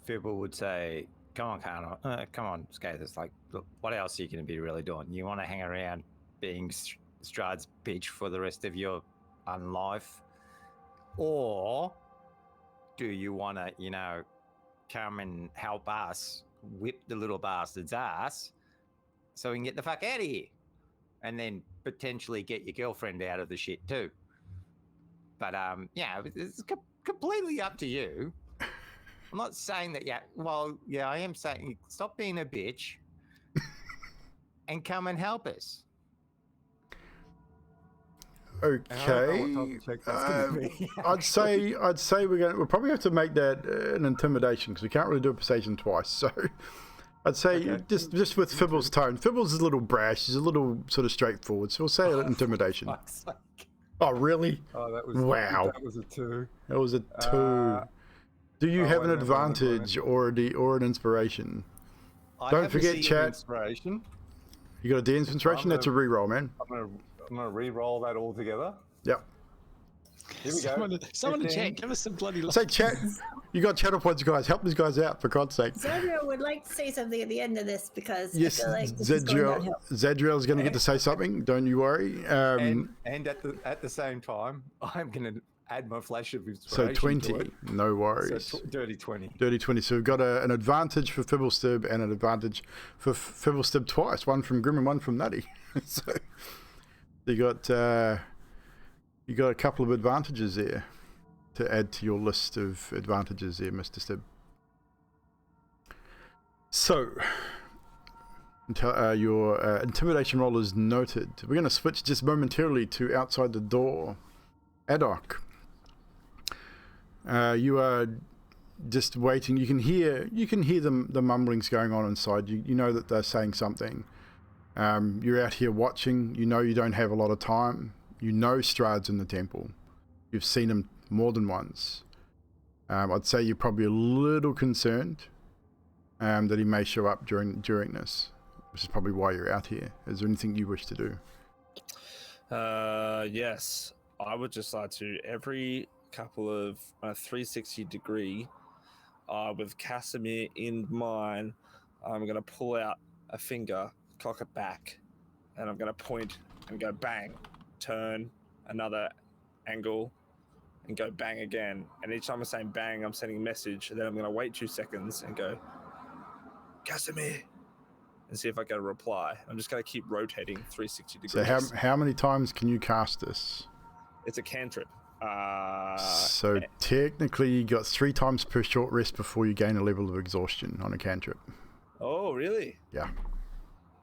Fibble would say, come on, Skathis, like, look, what else are you going to be really doing? You want to hang around being Strahd's bitch for the rest of your unlife? Or do you want to, come and help us whip the little bastard's ass so we can get the fuck out of here. And then potentially get your girlfriend out of the shit too. But yeah, it's completely up to you. I'm not saying that, I am saying stop being a bitch and come and help us. And I don't know what Okay. type of check that's gonna be. I'd say we'll probably have to make that an intimidation because we can't really do a persuasion twice. So I'd say Okay. just with Fibble's tone. Fibble's is a little brash. He's a little sort of straightforward. So we'll say intimidation. Fuck's sake. Oh, really? Oh, that was Wow. That was a 2. That was a 2. Do you have an wait a minute, advantage or an inspiration? I Don't have forget, Sea of chat. Inspiration. You got a D inspiration? That's a reroll, man. I'm gonna re-roll that all together. Yep. Here we go. Someone in 15. chat, give us some bloody luck. Say, chat. You got channel points, guys. Help these guys out, for God's sake. Zadriel would like to say something at the end of this because Yes, I feel like this is going downhill. Zadriel's going to get to say something. Don't you worry. And at the same time, I'm gonna add my flash of So inspiration. 20. To it. No worries. So dirty 20. Dirty 20. So we've got an advantage for Fibblestib and an advantage for Fibblestib twice. One from Grim and one from Nutty. So you got a couple of advantages there to add to your list of advantages there, Mr. Stib. So your intimidation roll is noted. We're going to switch just momentarily to outside the door. Adok, you are just waiting. You can hear the mumblings going on inside. You know that they're saying something. You're out here watching. You know you don't have a lot of time. You know Strahd's in the temple. You've seen him more than once. I'd say you're probably a little concerned that he may show up during this, which is probably why you're out here. Is there anything you wish to do? Yes. I would just like to, every couple of 360 degree, with Casimir in mind, I'm going to pull out a finger, cock it back, and I'm going to point and go bang, turn, another angle, and go bang again. And each time I'm saying bang, I'm sending a message, and then I'm going to wait 2 seconds and go, Casimir, and see if I get a reply. I'm just going to keep rotating 360 degrees. So how many times can you cast this? It's a cantrip. So technically you got 3 times per short rest before you gain a level of exhaustion on a cantrip. Oh, really? Yeah.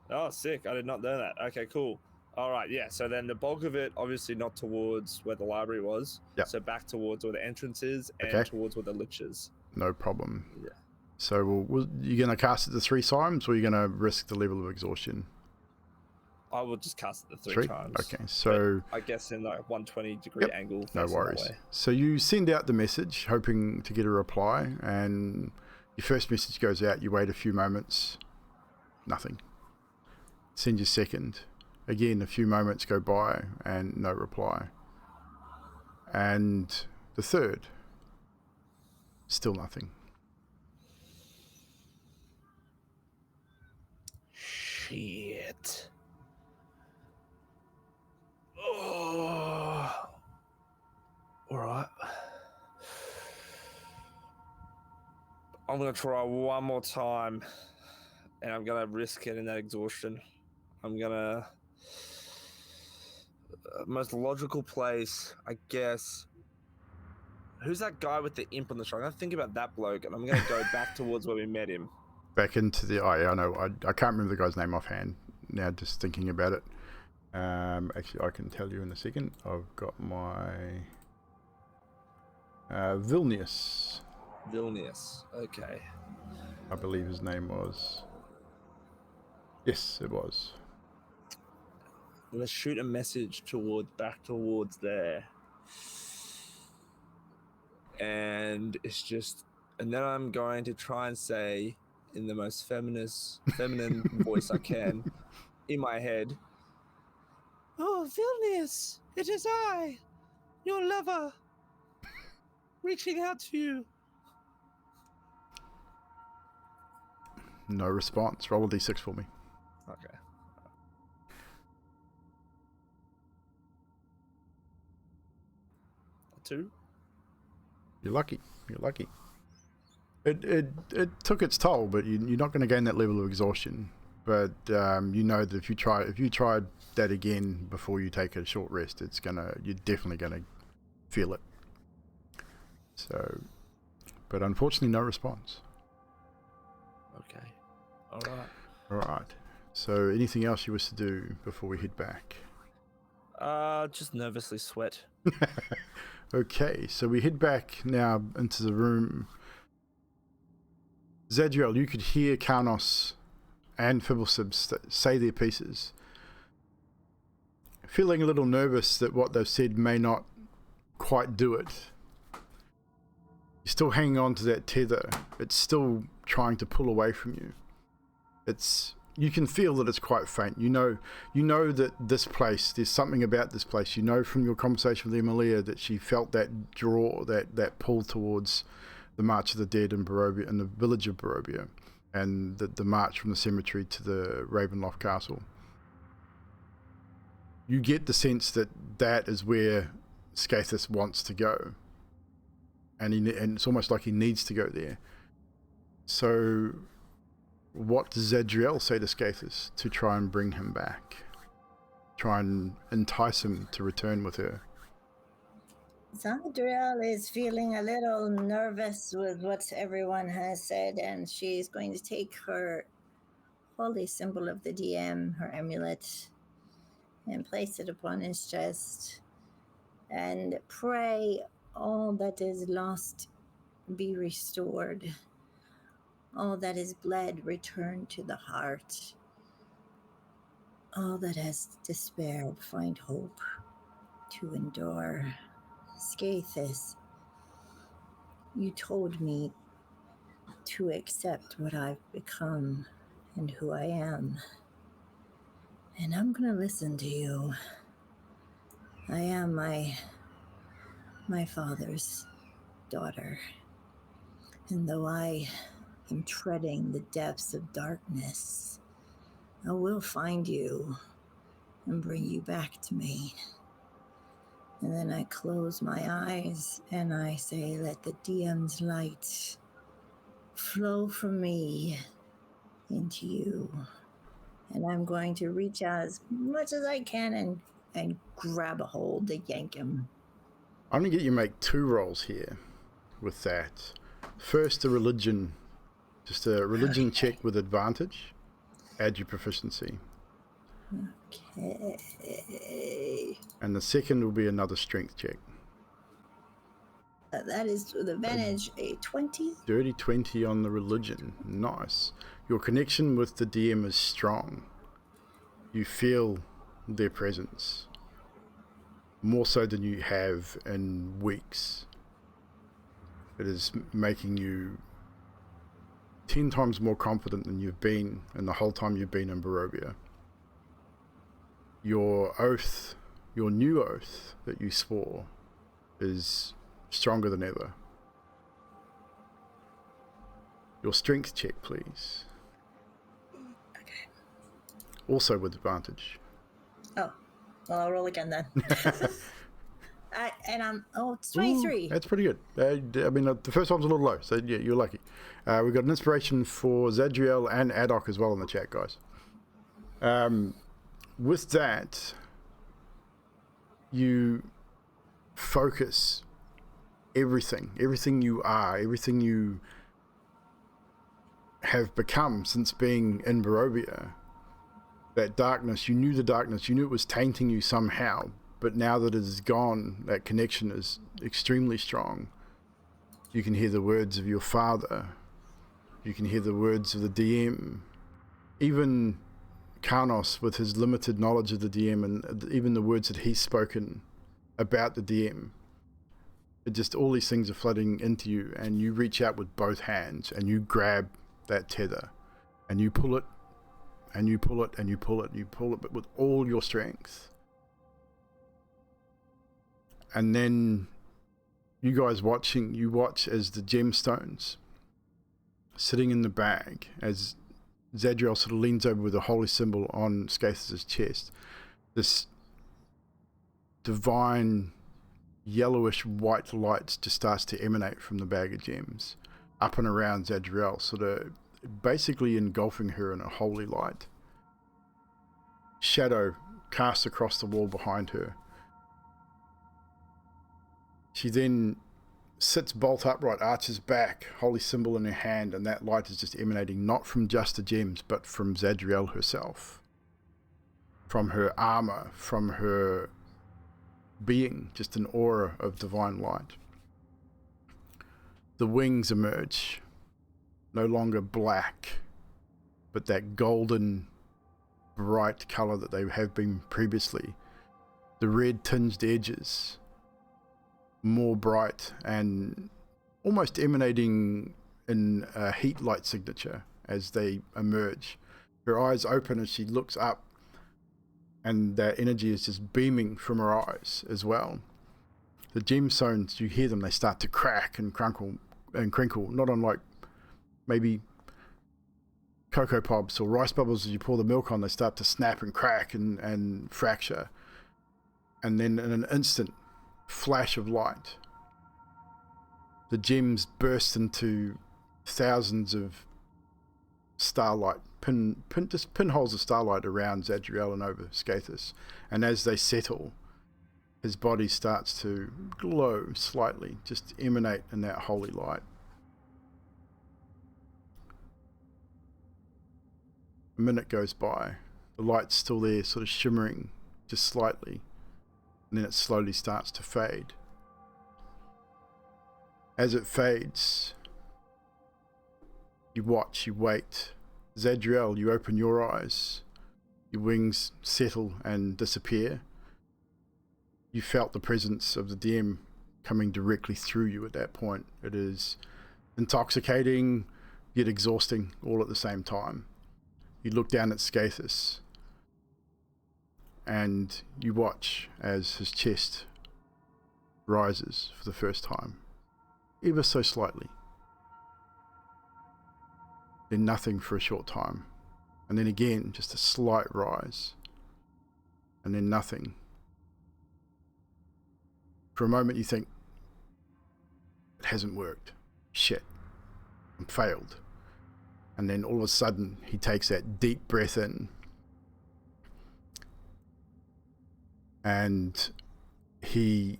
Oh, sick. I did not know that. Okay, cool. All right, yeah. So then the bulk of it, obviously not towards where the library was. Yep. So back towards where the entrance is and Okay. towards where the lich is. No problem. Yeah. So you're going to cast it the 3 times or you're going to risk the level of exhaustion? I will just cast it the 3 3? times. Okay, so... But I guess in like 120 degree angle. No facing worries. that way. So you send out the message, hoping to get a reply, and your first message goes out, you wait a few moments, nothing. Send your second. Again, a few moments go by, and no reply. And the third, still nothing. Shit. Oh. All right. I'm going to try one more time, and I'm going to risk getting that exhaustion. I'm going to... most logical place, I guess. Who's that guy with the imp on the shoulder? I'm going to think about that bloke, and I'm going to go back towards where we met him. Back into the... Oh, yeah, I know. I can't remember the guy's name offhand now, just thinking about it. Actually, I can tell you in a second. I've got my... Vilnius. Vilnius. Okay. I believe his name was... Yes, it was. I'm going to shoot a message back towards there. And it's just... And then I'm going to try and say, in the most feminine voice I can, in my head, "Oh, Vilnius, it is I, your lover, reaching out to you." No response. Roll a d6 for me. Okay. 2. You're lucky. You're lucky. It took its toll, but you're not going to gain that level of exhaustion. But you know that if you tried that again before you take a short rest, you're definitely gonna feel it. So, but unfortunately, no response. Okay. All right. All right. So, anything else you wish to do before we head back? Just nervously sweat. Okay, so we head back now into the room. Zadriel, you could hear Karnos and Fibblesib say their pieces. Feeling a little nervous that what they've said may not quite do it. You're still hanging on to that tether. It's still trying to pull away from you. You can feel that it's quite faint. You know that this place, there's something about this place. You know from your conversation with Emilia that she felt that draw, that pull towards the March of the Dead in Barovia, in the village of Barovia, and the march from the cemetery to the Ravenloft Castle. You get the sense that is where Skathis wants to go, and it's almost like he needs to go there. So, what does Zadriel say to Skathis to try and bring him back? Try and entice him to return with her? Zadriel is feeling a little nervous with what everyone has said, and she's going to take her holy symbol of the DM, her amulet, and place it upon his chest, and pray all that is lost be restored, all that is bled return to the heart, all that has despaired find hope to endure. Skathis, you told me to accept what I've become and who I am, and I'm gonna listen to you. I am my father's daughter, and though I am treading the depths of darkness, I will find you and bring you back to me. And then I close my eyes and I say, let the DM's light flow from me into you. And I'm going to reach out as much as I can and grab a hold to yank him. I'm going to get you to make 2 rolls here with that. First, a religion check with advantage. Add your proficiency. Okay. And the second will be another strength check. That is with advantage a 20. Dirty 20 on the religion. Nice. Your connection with the DM is strong. You feel their presence. More so than you have in weeks. It is making you 10 times more confident than you've been in the whole time you've been in Barovia. Your oath, your new oath that you swore, is stronger than ever. Your strength check, please. Okay. Also with advantage. Oh, well, I'll roll again then. It's 23. Ooh, that's pretty good. I mean, the first one's a little low, so yeah, you're lucky. We've got an inspiration for Zadriel and Adok as well in the chat, guys. With that, you focus everything you are, everything you have become since being in Barovia. That darkness, you knew the darkness, you knew it was tainting you somehow, but now that it is gone, that connection is extremely strong. You can hear the words of your father, you can hear the words of the DM, even Karnos with his limited knowledge of the DM and even the words that he's spoken about the DM. It just, all these things are flooding into you, and you reach out with both hands and you grab that tether and you pull it and you pull it and you pull it and you pull it, but with all your strength. And then you guys watch as the gemstones sitting in the bag, as Zadriel sort of leans over with a holy symbol on Skathis' chest. This divine yellowish white light just starts to emanate from the bag of gems, up and around Zadriel, sort of basically engulfing her in a holy light. Shadow cast across the wall behind her. She then sits bolt upright, arches back, holy symbol in her hand, and that light is just emanating not from just the gems, but from Zadriel herself. From her armor, from her being, just an aura of divine light. The wings emerge, no longer black, but that golden, bright color that they have been previously. The red tinged edges, more bright and almost emanating in a heat light signature as they emerge. Her eyes open as she looks up, and that energy is just beaming from her eyes as well. The gemstones, you hear them, they start to crack and crinkle, not unlike maybe Cocoa Pops or rice bubbles. As you pour the milk on, they start to snap and crack and fracture. And then in an instant flash of light, the gems burst into thousands of starlight, pinholes of starlight around Zadriel and over Skathis. And as they settle, his body starts to glow slightly, just emanate in that holy light. A minute goes by. The light's still there, sort of shimmering just slightly, and then it slowly starts to fade. As it fades, you watch, you wait. Zadriel, you open your eyes. Your wings settle and disappear. You felt the presence of the DM coming directly through you at that point. It is intoxicating, yet exhausting all at the same time. You look down at Skathis, and you watch as his chest rises for the first time, ever so slightly. Then nothing for a short time, and then again just a slight rise, and then nothing. For a moment you think, it hasn't worked. Shit, I'm failed. And then all of a sudden he takes that deep breath in, and he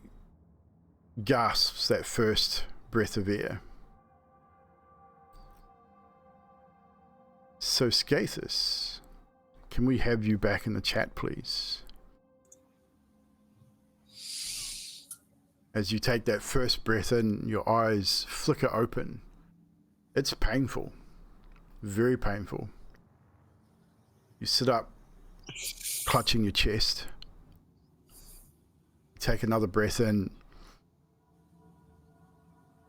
gasps that first breath of air. So Skathis, can we have you back in the chat, please? As you take that first breath in, your eyes flicker open. It's painful, very painful. You sit up, clutching your chest. Take another breath in,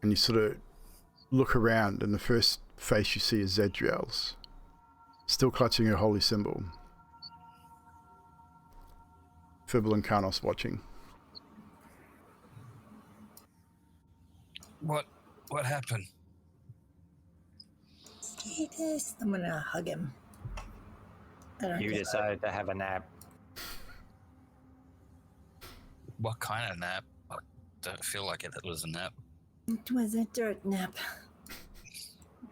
and you sort of look around, and the first face you see is Zadriel's, still clutching her holy symbol. Fibble and Karnos watching. What happened? Skathis, I'm gonna hug him. You decided to have a nap. What kind of nap? I don't feel like it was a nap. It was a dirt nap.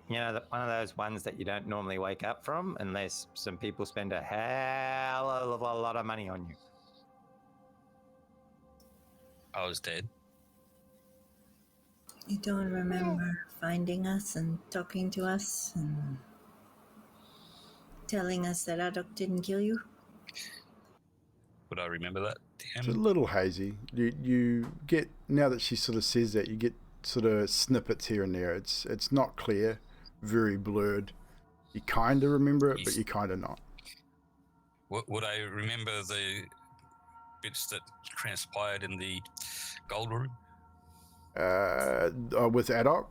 You know, one of those ones that you don't normally wake up from unless some people spend a hell of a lot of money on you. I was dead. You don't remember finding us and talking to us and telling us that Adok didn't kill you? Would I remember that? It's a Damn. little hazy. You get, now that she sort of says that, you get sort of snippets here and there. It's not clear, very blurred. You kind of remember it, but you kind of not. Would I remember the bits that transpired in the gold room? With Adok,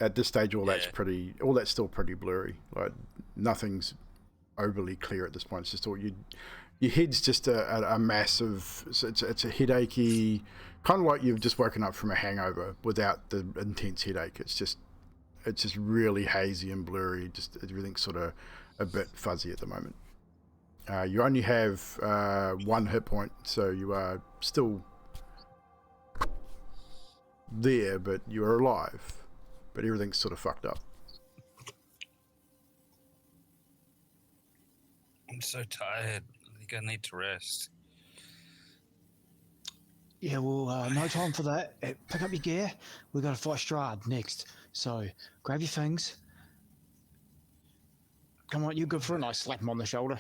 at this stage, all Yeah. that's still pretty blurry. Like nothing's overly clear at this point. It's just all your head's just a mass of, it's a headachy, kind of like you've just woken up from a hangover without the intense headache. It's just really hazy and blurry. Just everything's sort of a bit fuzzy at the moment. You only have 1 hit point, so you are still there, but you are alive. but everything's sort of fucked up. I'm so tired. I think I need to rest. Yeah, well, no time for that. Pick up your gear. We've got to fight Strahd next. So grab your things. Come on, you good for a nice slap him on the shoulder.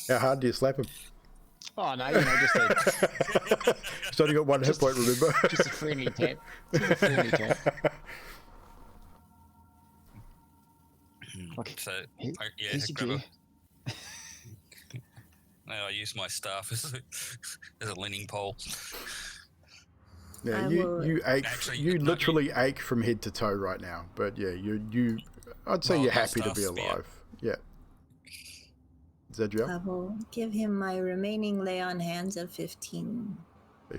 How hard do you slap him? Oh, no, just a... He's only got one hit point, remember? Just a friendly tap. Just a friendly tap. Okay. So, Here- yeah, here's your grab gear. No, I use my staff as a leaning pole. Yeah, I you will- ache. Actually, You no, literally ache from head to toe right now. But yeah, you. I'd say Well, you're my happy to be staff's spear. alive. Yeah. Zadriel, I will give him my remaining lay on hands of 15.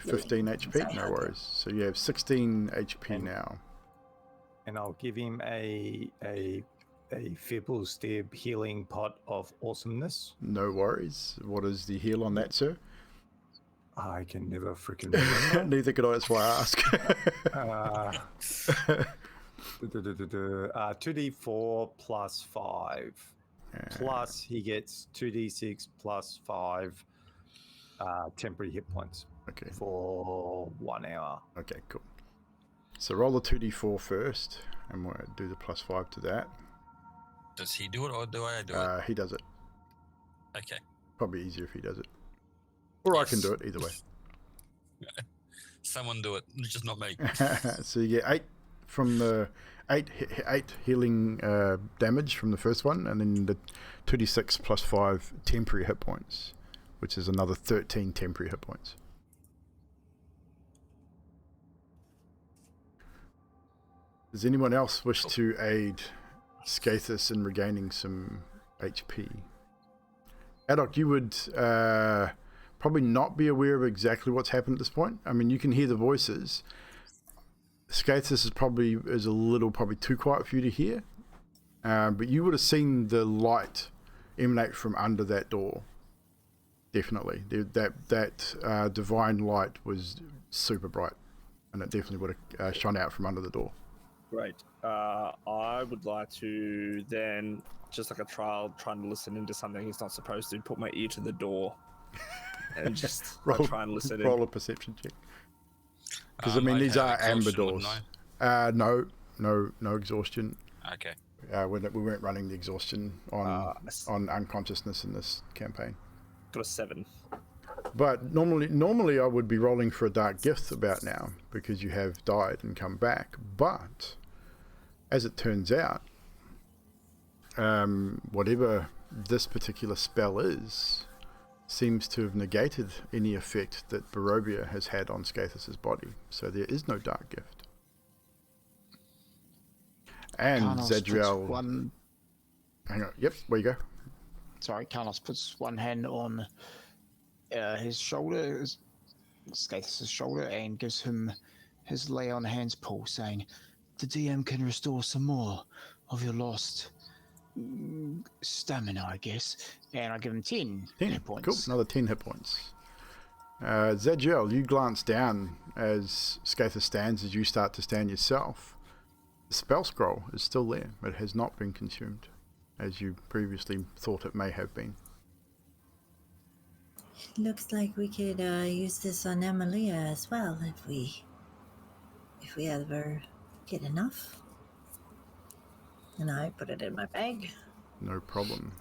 15 HP, I no have worries. So you have 16 HP And- now. And I'll give him a Fibble Stib healing pot of awesomeness. No worries. What is the heal on that, sir? I can never freaking remember. Neither could I. That's why I ask. 2d4 plus 5. Plus he gets 2d6 plus 5 temporary hit points Okay. for 1 hour. Okay. Cool. So roll the 2d4 first, and we'll do the plus 5 to that. Does he do it or do I do it? He does it. Okay. Probably easier if he does it, or I can do it. Either way. Someone do it, just not me. So you get 8 from the 8 healing damage from the first one, and then the 2d6 plus 5 temporary hit points, which is another 13 temporary hit points. Does anyone else wish to aid Skathis in regaining some HP? Adok, you would probably not be aware of exactly what's happened at this point. I mean, you can hear the voices. Skathis is a little probably too quiet for you to hear, but you would have seen the light emanate from under that door. Definitely, that divine light was super bright, and it definitely would have shone out from under the door. Great. I would like to then, just like a trial, trying to listen into something he's not supposed to, put my ear to the door and just try and listen roll in. a perception check. Because I mean, I'd these have are amber exhaustion, doors. wouldn't No exhaustion. I? Okay. We weren't running the exhaustion on unconsciousness in this campaign. Got a 7. But normally I would be rolling for a dark gift about now because you have died and come back. But as it turns out, whatever this particular spell is, seems to have negated any effect that Barovia has had on Skathis' body. So there is no dark gift. And Carlos puts Zadriel... one... Hang on. Yep, where you go. Sorry, Carlos puts one hand on his shoulder, Skathis' shoulder, and gives him his lay on hands pull, saying, "The DM can restore some more of your lost stamina, I guess." And I give him 10 hit points. Cool, another 10 hit points. Zadriel, you glance down as Skathis stands, as you start to stand yourself. The spell scroll is still there. It has not been consumed, as you previously thought it may have been. Looks like we could use this on Emilia as well if we ever get enough. And I put it in my bag. No problem.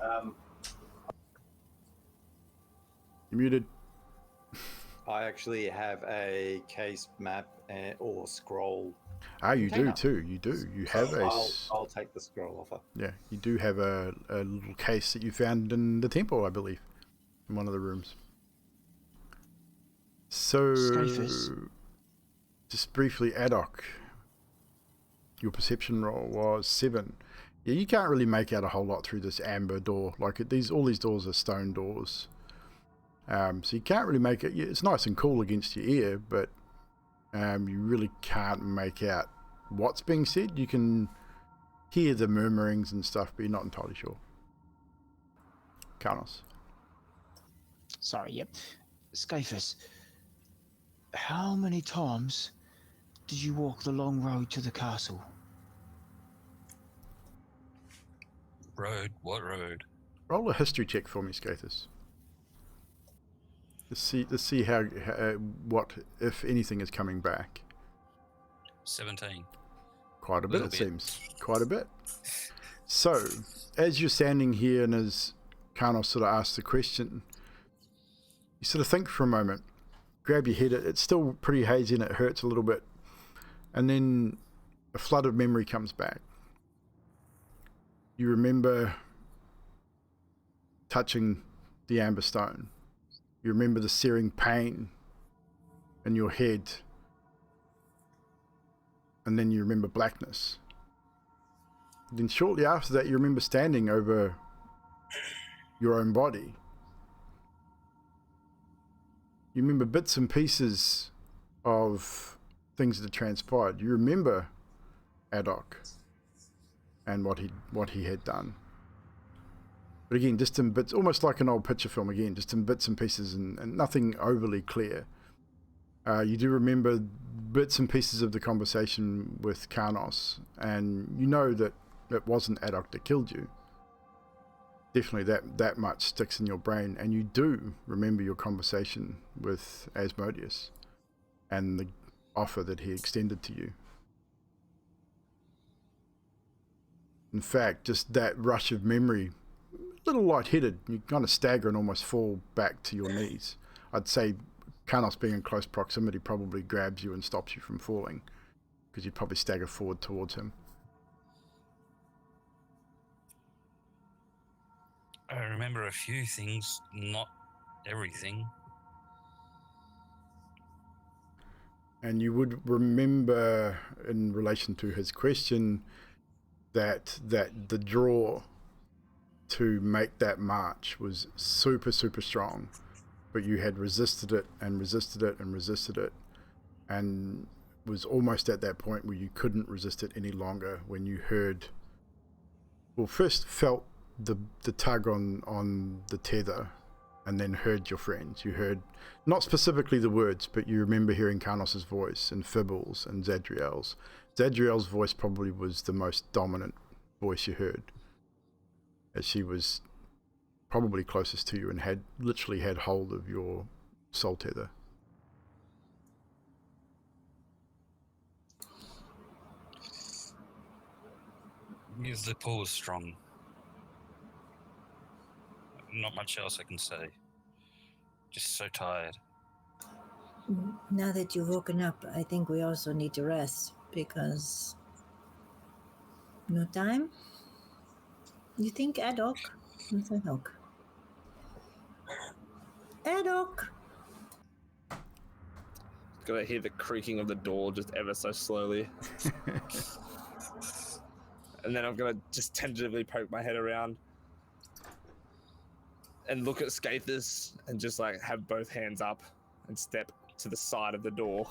You're muted. I actually have a case map or scroll. Ah, you do Container. too. You do. You have I'll take the scroll offer. Yeah, you do have a little case that you found in the temple, I believe, in one of the rooms. So, Skathis. just briefly, Adok, your perception roll was 7. Yeah, you can't really make out a whole lot through this amber door. Like all these doors are stone doors, so you can't really make it. It's nice and cool against your ear, but you really can't make out what's being said. You can hear the murmurings and stuff, but you're not entirely sure. Carlos. Sorry, yep. Skathis, how many times did you walk the long road to the castle? Road? What road? Roll a history check for me, Skathis. To see how what, if anything, is coming back. 17. Quite a bit, Little it bit. seems. Quite a bit. So, as you're standing here and as Karnos sort of asks the question, you sort of think for a moment, grab your head, it's still pretty hazy and it hurts a little bit. And then a flood of memory comes back. You remember touching the amber stone. You remember the searing pain in your head. And then you remember blackness. Then shortly after that, you remember standing over your own body. You remember bits and pieces of things that had transpired. You remember Adok and what he had done. But again, just in bits, almost like an old picture film again, just in bits and pieces and nothing overly clear. You do remember bits and pieces of the conversation with Karnos, and you know that it wasn't Adok that killed you. Definitely that much sticks in your brain, and you do remember your conversation with Asmodeus and the offer that he extended to you. In fact, just that rush of memory, a little lightheaded, you kind of stagger and almost fall back to your knees. I'd say Karnos being in close proximity probably grabs you and stops you from falling, because you'd probably stagger forward towards him. I remember a few things, not everything. And you would remember, in relation to his question, that the draw to make that march was super, super strong, but you had resisted it and resisted it and resisted it, and was almost at that point where you couldn't resist it any longer when you heard, well, first felt the tug on the tether, and then heard your friends. You heard not specifically the words, but you remember hearing Karnos's voice and Fibbles and Zadriel's. Zadriel's voice probably was the most dominant voice you heard, as she was probably closest to you and had literally had hold of your soul tether. Yes, the pull was strong. Not much else I can say. Just so tired. Now that you've woken up, I think we also need to rest because no time. You think Adok? What's Adok? Adok! Gonna hear the creaking of the door just ever so slowly. And then I'm gonna just tentatively poke my head around and look at Skathis and just like have both hands up and step to the side of the door.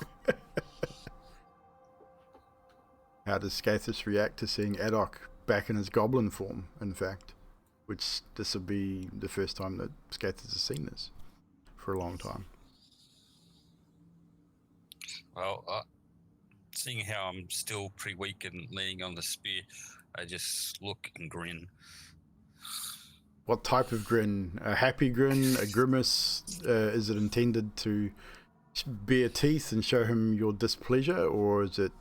How does Skathis react to seeing Adok back in his goblin form, in fact? Which this will be the first time that Skathis has seen this for a long time. Well, seeing how I'm still pretty weak and leaning on the spear, I just look and grin. What type of grin? A happy grin? A grimace? Is it intended to bare teeth and show him your displeasure, or is it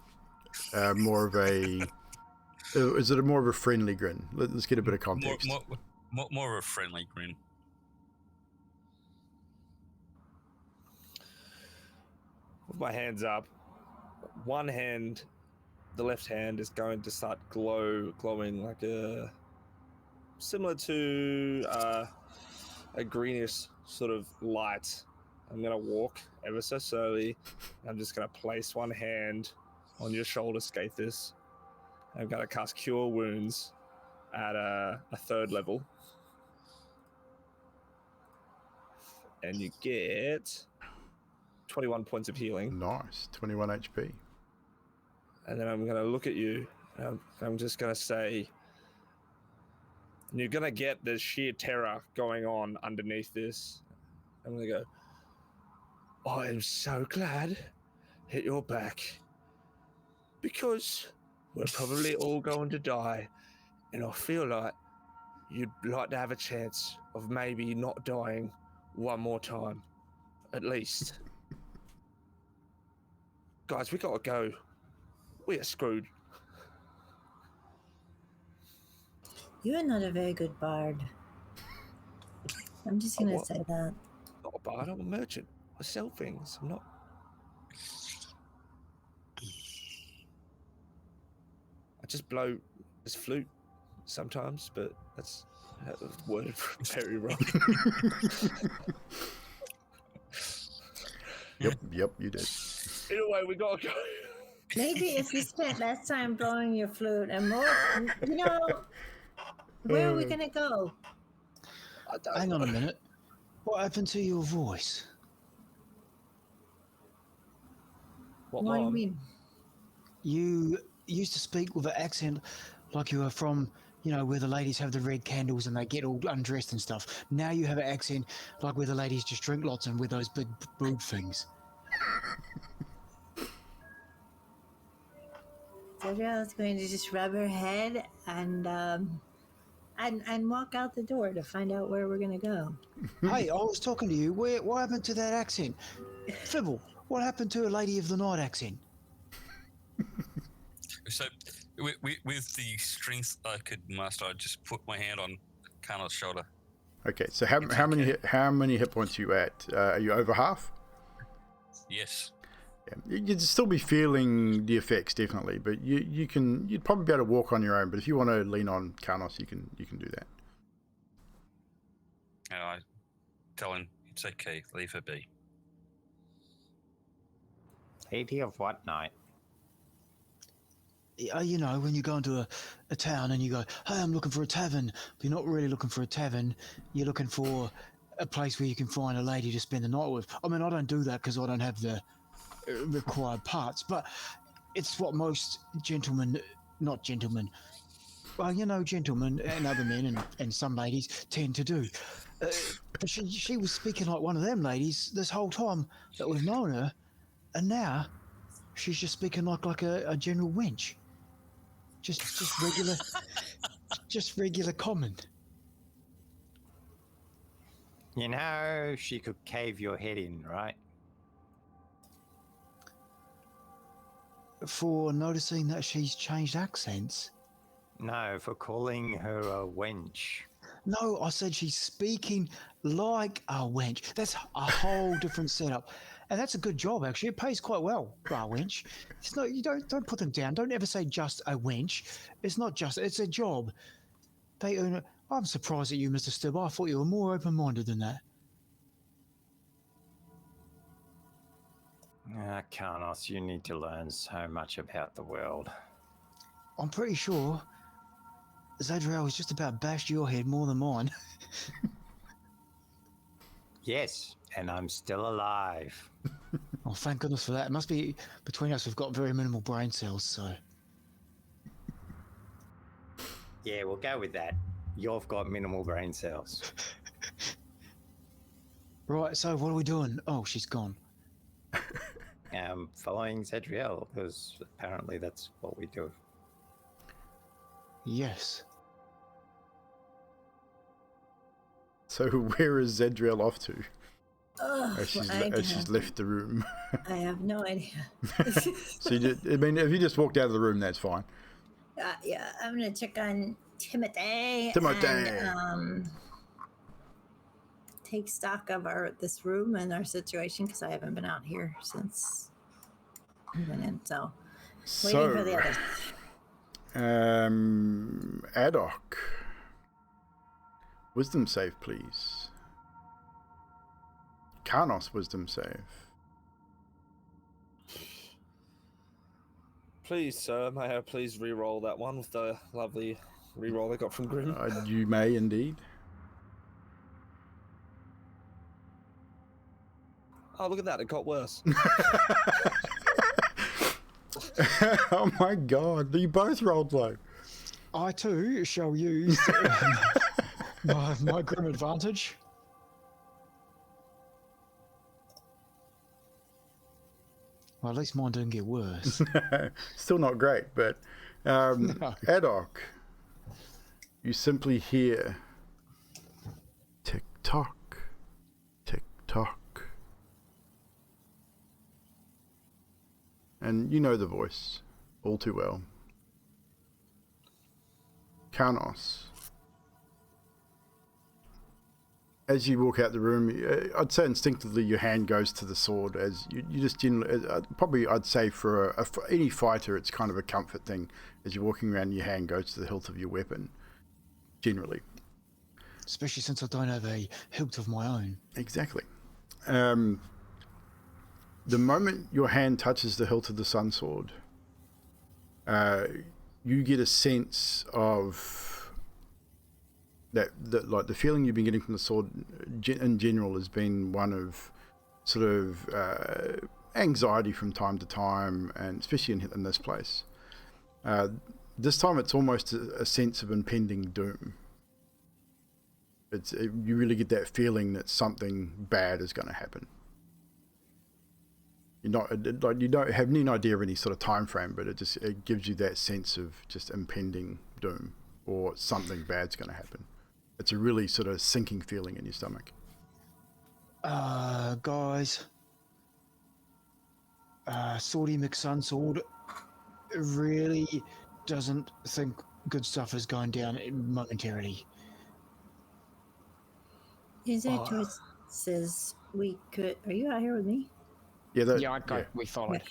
more of a? Is it more of a friendly grin? Let's get a bit of context. More of a friendly grin. With my hands up, one hand, the left hand, is going to start glowing like a similar to a greenish sort of light. I'm gonna walk ever so slowly. I'm just gonna place one hand on your shoulder, Skathis. I'm gonna cast Cure Wounds at a 3rd level, and you get 21 points of healing. Nice, 21 HP. And then I'm going to look at you, and I'm just going to say, and you're going to get the sheer terror going on underneath this. I'm going to go, I am so glad that you're back. Because we're probably all going to die, and I feel like you'd like to have a chance of maybe not dying one more time, at least. Guys, we gotta go. We are screwed. You are not a very good bard. I'm just gonna what? say that. Not a bard, I'm a merchant. I sell things. I'm not. I just blow this flute sometimes, but that's worded very wrong. Yep, you did. Either way, we gotta go. Maybe if you spent less time blowing your flute and more, where are we gonna go? Hang on a minute. What happened to your voice? What do you mean? You used to speak with an accent like you were from, where the ladies have the red candles and they get all undressed and stuff. Now you have an accent like where the ladies just drink lots and with those big boob things. Zedriel's going to just rub her head and walk out the door to find out where we're gonna go. Hey, I was talking to you. What happened to that accent? Fibble, what happened to a Lady of the Night accent? So, with the strength I could master, I just put my hand on Kana's shoulder. Okay, so how many hit points are you at? Are you over half? Yes. Yeah, you'd still be feeling the effects definitely, but you'd probably be able to walk on your own. But if you want to lean on Karnos, you can do that. And I tell him it's okay, leave her be. Lady of what night? When you go into a town and you go, hey, I'm looking for a tavern. But you're not really looking for a tavern. You're looking for a place where you can find a lady to spend the night with. I mean, I don't do that because I don't have the required parts, but it's what most gentlemen, gentlemen and other men and some ladies tend to do. But she was speaking like one of them ladies this whole time that we've known her, and now she's just speaking like a general wench. Just regular, just regular common. She could cave your head in, right? For noticing that she's changed accents. No, for calling her a wench. No, I said she's speaking like a wench. That's a whole different setup. And that's a good job, actually. It pays quite well for a wench. It's not, you don't put them down. Don't ever say just a wench. It's not just, it's a job. They earn it. I'm surprised at you, Mr. Stibb. I thought you were more open-minded than that. Karnos, you need to learn so much about the world. I'm pretty sure Zadriel was just about bashed your head more than mine. Yes, and I'm still alive. Oh, thank goodness for that. It must be between us, we've got very minimal brain cells, so. Yeah, we'll go with that. You've got minimal brain cells. Right, so what are we doing? Oh, she's gone. Following Zadriel, because apparently that's what we do. Yes. So where is Zadriel off to? Ugh, She's left the room. I have no idea. So if you just walked out of the room, that's fine. Yeah, I'm gonna check on Timothy. Timothy. And, take stock of this room and our situation because I haven't been out here since we went in. So waiting for the others. Adok. Wisdom save, please. Karnos, wisdom save. Please, sir, may I please re-roll that one with the lovely re-roll I got from Grim? You may indeed. Oh, look at that, it got worse. Oh my god, you both rolled low. I too shall use my grim advantage. Well, at least mine didn't get worse. Still not great, but No. Adok, you simply hear tick tock, tick tock, and you know the voice all too well. Karnos. As you walk out the room, I'd say instinctively your hand goes to the sword. As you just generally, probably I'd say for any fighter, it's kind of a comfort thing. As you're walking around, your hand goes to the hilt of your weapon. Generally, Especially since I don't have a hilt of my own. exactly. The moment your hand touches the hilt of the sun sword, you get a sense of that like the feeling you've been getting from the sword in general has been one of sort of anxiety from time to time, and especially in this place. This time it's almost a sense of impending doom. You really get that feeling that something bad is going to happen. You don't have any idea of any sort of time frame, but it gives you that sense of just impending doom, or something bad's going to happen. It's a really sort of sinking feeling in your stomach. Guys. Swordy McSunsword really doesn't think good stuff is going down momentarily. Is there choices we could? Are you out here with me? Yeah, We followed.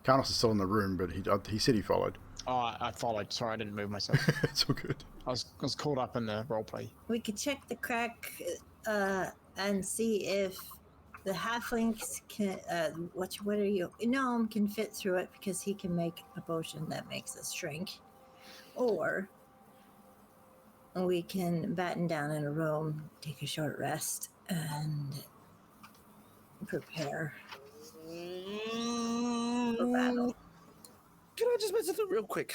Karnos is still in the room, but he said he followed. Oh, I followed. Sorry, I didn't move myself. It's all good. I was caught up in the roleplay. We could check the crack and see if the halflings can. What are you? Gnome can fit through it because he can make a potion that makes us shrink, or we can batten down in a room, take a short rest, and prepare for battle. Can I just mention something real quick?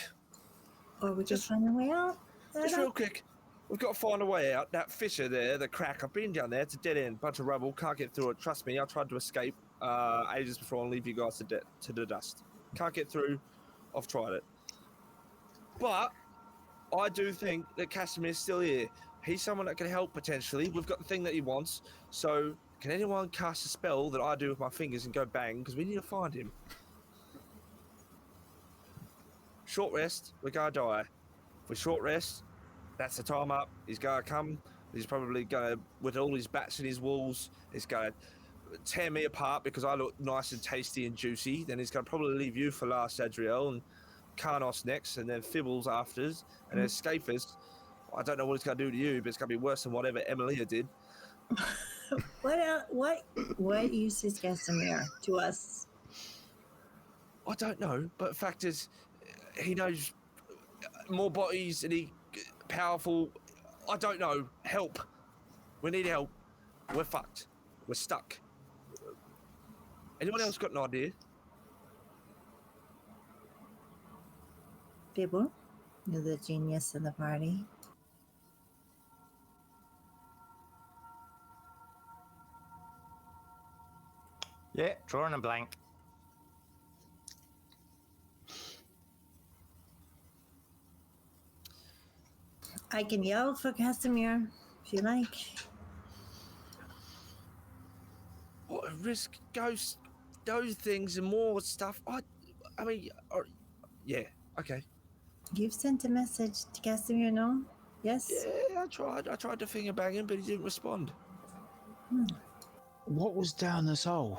Or we just find a way out. Just real quick. We've got to find a way out. That fissure there, the crack. I've been down there. It's a dead end. Bunch of rubble. Can't get through it. Trust me. I tried to escape ages before I leave you guys to the dust. Can't get through. I've tried it. But I do think that Casimir's still here. He's someone that can help potentially. We've got the thing that he wants. So can anyone cast a spell that I do with my fingers and go bang? Because we need to find him. Short rest, we're going to die. If we short rest, that's the time up. He's going to come. He's probably going to, with all his bats and his walls, he's going to tear me apart because I look nice and tasty and juicy. Then he's going to probably leave you for last, Adriel, and Karnos next, and then Fibbles afters, and then Scapers. I don't know what it's going to do to you, but it's going to be worse than whatever Emilia did. What use is Casimir to us? I don't know, but the fact is, he knows more bodies and he powerful. I don't know. Help. We need help. We're fucked. We're stuck. Anyone else got an idea? Fibble, you're the genius of the party. Yeah, drawing a blank. I can yell for Casimir if you like. What risk ghosts, those things and more stuff. I mean, yeah, okay. You've sent a message to Casimir, no? Yes? Yeah, I tried to finger bang him, but he didn't respond. What was down this hole?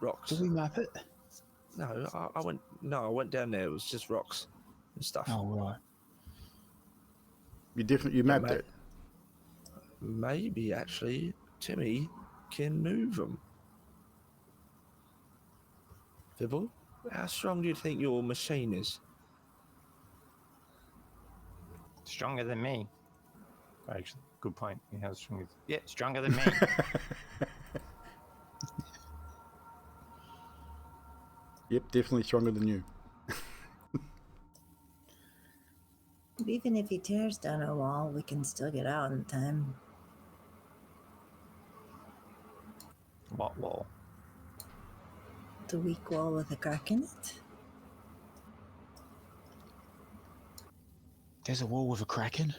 Rocks. Did we map it? No, I went down there. It was just rocks and stuff. Oh, right. You mapped it. Maybe actually Timmy can move them. Fibble, how strong do you think your machine is? Stronger than me. Actually, good point. How strong is? Yeah, stronger than me. Yep, definitely stronger than you. Even if he tears down a wall, we can still get out in time. What wall? The weak wall with a crack in it? There's a wall with a crack in?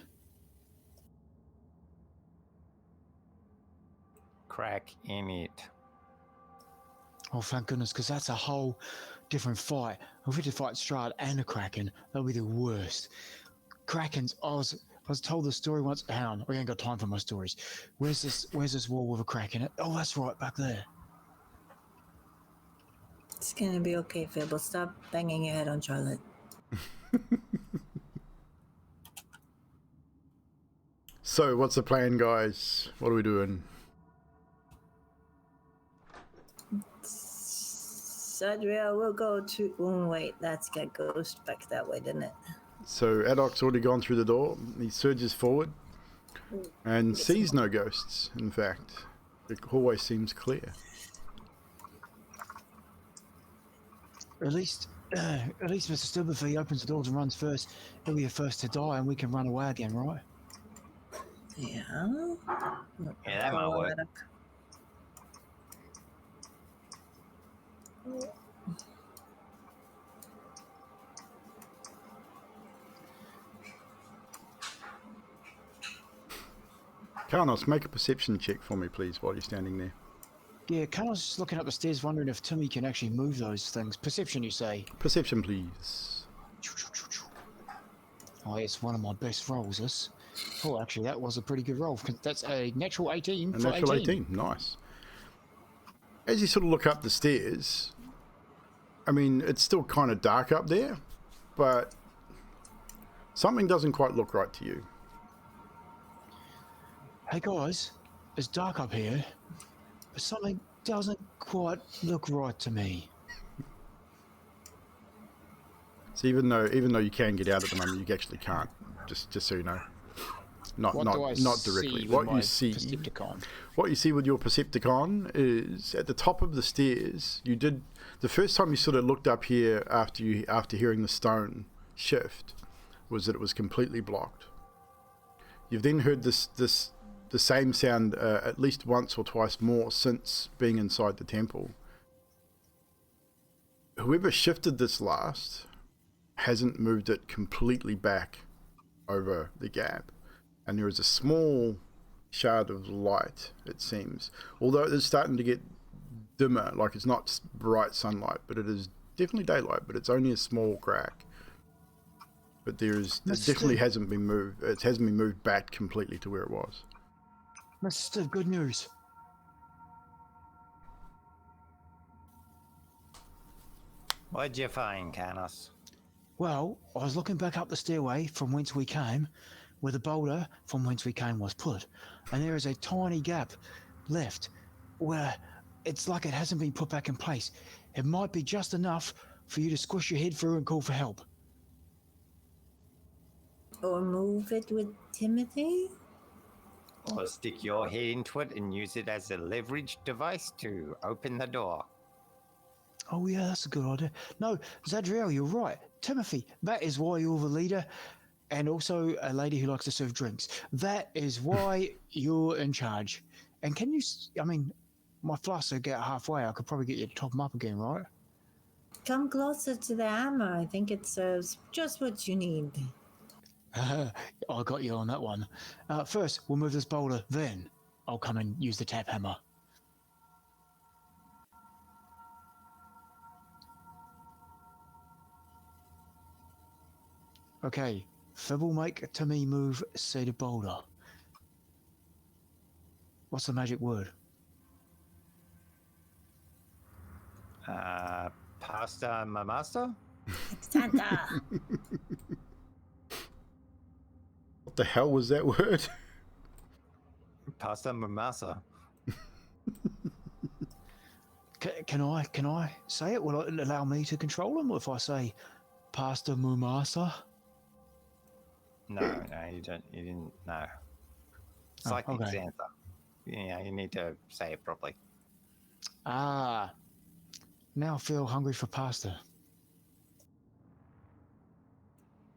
Crack in it. Oh, thank goodness, because that's a whole different fight. If we had to fight Strahd and a Kraken, that would be the worst. Krakens, I was told the story once. Hang on, we ain't got time for my stories. Where's this wall with a crack in it? Oh, that's right, back there. It's gonna be okay, Fibble. Stop banging your head on Charlotte. So, what's the plan, guys? What are we doing? Sadriel will go to... Oh, wait, that's got ghost back that way, didn't it? So, Adok's already gone through the door. He surges forward and sees no ghosts, in fact. The hallway seems clear. At least Mr. Stubber, if he opens the doors and runs first, he'll be the first to die and we can run away again, right? Yeah. Yeah, that might work. Karnos, make a perception check for me, please, while you're standing there. Yeah, Carl's just looking up the stairs wondering if Timmy can actually move those things. Perception, you say? Perception, please. Oh, it's one of my best rolls, this. Oh, actually, that was a pretty good roll. That's a natural 18 A for natural 18. 18, nice. As you sort of look up the stairs, I mean, it's still kind of dark up there, but something doesn't quite look right to you. Hey guys, it's dark up here, but something doesn't quite look right to me. So even though you can get out at the moment, you actually can't. Just so you know, not directly. What you see with your Percepticon is at the top of the stairs. You did the first time you sort of looked up here after hearing the stone shift, was that it was completely blocked. You've then heard the same sound at least once or twice more since being inside the temple. Whoever shifted this last hasn't moved it completely back over the gap, and there is a small shard of light, it seems, although it is starting to get dimmer. Like, it's not bright sunlight, but it is definitely daylight, but it's only a small crack. But it definitely hasn't been moved. It hasn't been moved back completely to where it was. Mr. Steve, good news. What'd you find, Canos? Well, I was looking back up the stairway from whence we came, where the boulder from whence we came was put, and there is a tiny gap left where it's like it hasn't been put back in place. It might be just enough for you to squish your head through and call for help. Or move it with Timothy? Or stick your head into it and use it as a leverage device to open the door. Oh yeah, that's a good idea. No, Zadriel, you're right. Timothy, that is why you're the leader, and also a lady who likes to serve drinks. That is why you're in charge. And can you, I mean, my flask will get halfway. I could probably get you to top them up again, right? Come closer to the hammer. I think it serves just what you need. I got you on that one. First, we'll move this boulder, then I'll come and use the tap hammer. Okay, Fibble, make Timmy move said boulder. What's the magic word? Pasta my master? Santa. What the hell was that word? Pasta mamasa. Can I say it? Will it allow me to control him if I say Pasta Mumasa? No, you don't. You didn't. No. Psychic okay. Santa. Yeah, you need to say it properly. Ah, now I feel hungry for pasta.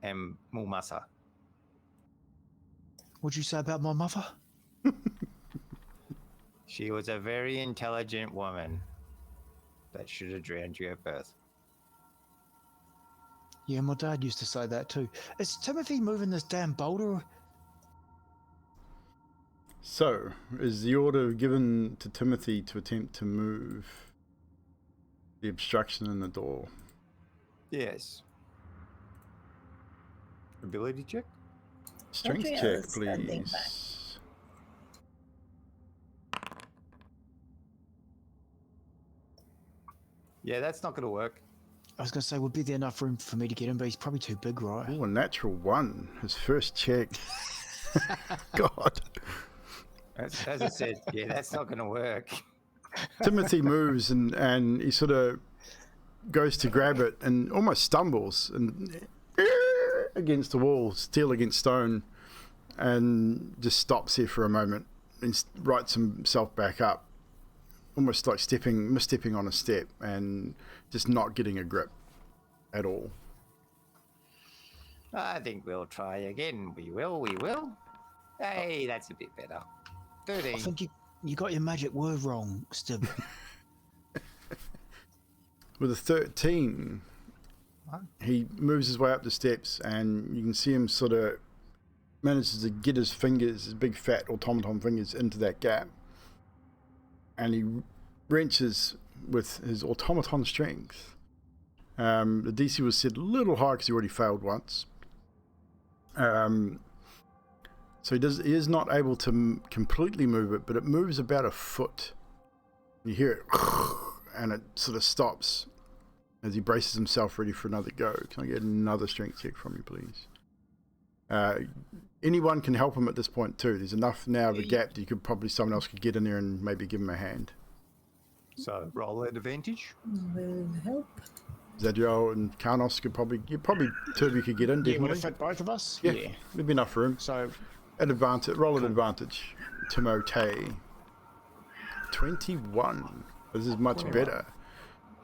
And mumasa. What'd you say about my mother? She was a very intelligent woman. that should have drowned you at birth. Yeah, my dad used to say that too. Is Timothy moving this damn boulder? So, is the order given to Timothy to attempt to move the obstruction in the door? Yes. Ability check? Strength Adriel check, is standing please. Yeah, that's not going to work. I was going to say, would be there enough room for me to get him, but he's probably too big, right? Oh, a natural 1. His first check. God. As I said, yeah, that's not going to work. Timothy moves and he sort of goes to grab it and almost stumbles and against the wall, steel against stone, and just stops here for a moment and rights himself back up, almost like misstepping on a step and just not getting a grip at all. I think we'll try again. We will. Hey, that's a bit better. 13. I think you got your magic word wrong, Stib. With a 13, he moves his way up the steps and you can see him sort of manages to get his fingers, his big fat automaton fingers, into that gap. And he wrenches with his automaton strength. The DC was set a little high because he already failed once. So he is not able to completely move it, but it moves about a foot. You hear it, and it sort of stops as he braces himself ready for another go. Can I get another strength check from you, please? Anyone can help him at this point too. There's enough now of a gap that you could probably, someone else could get in there and maybe give him a hand. So roll at advantage. Will help. Zadriel and Karnos could probably two of you could get in, Yeah, would definitely. it fit both of us? Yeah, there'd be enough room. So, At advantage, roll at advantage. Timote. 21. This is much better.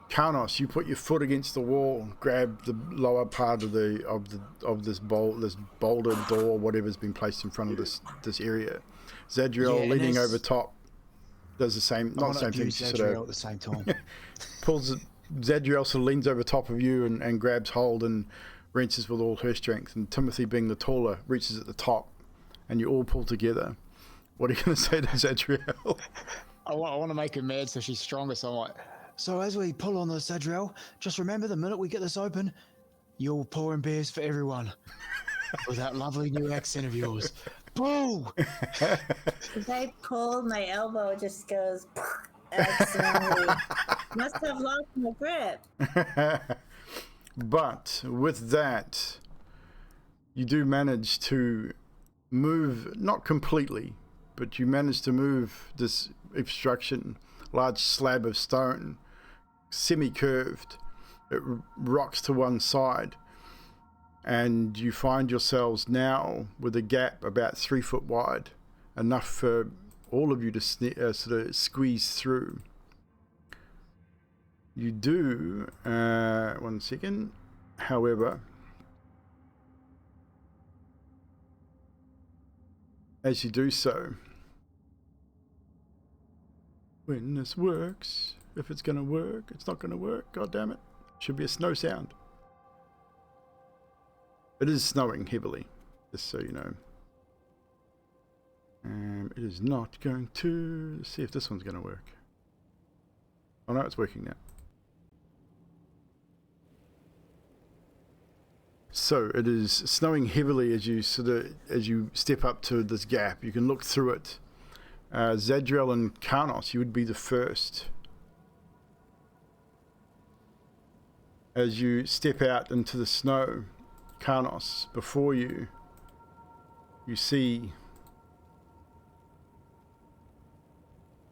Karnos, you put your foot against the wall, grab the lower part of this boulder door, whatever's been placed in front of this area. Zadriel Yeah, leaning over top does the same, not the same thing. She sort at the same time. pulls it. Zadriel sort of leans over top of you and grabs hold and wrenches with all her strength. And Timothy, being the taller, reaches at the top, and you all pull together. What are you going to say to Zadriel? I want to make her mad so she's stronger. So I'm like, so as we pull on this, Zadriel, just remember the minute we get this open, you're pouring beers for everyone. With that lovely new accent of yours. Boo! As I pull, my elbow just goes accidentally. Must have lost my grip. But with that, you do manage to move, not completely, but you manage to move this obstruction, large slab of stone, semi-curved. It rocks to one side, and you find yourselves now with a gap about 3 foot wide, enough for all of you to sort of squeeze through. You do, 1 second, however, as you do so, when this works, if it's going to work, it's not going to work, god damn it, should be a snow sound. It is snowing heavily, just so you know. It is not going to, let's see if this one's going to work. Oh no, it's working now. So it is snowing heavily as you step up to this gap. You can look through it. Zadriel and Karnos, you would be the first. As you step out into the snow, Karnos, before you see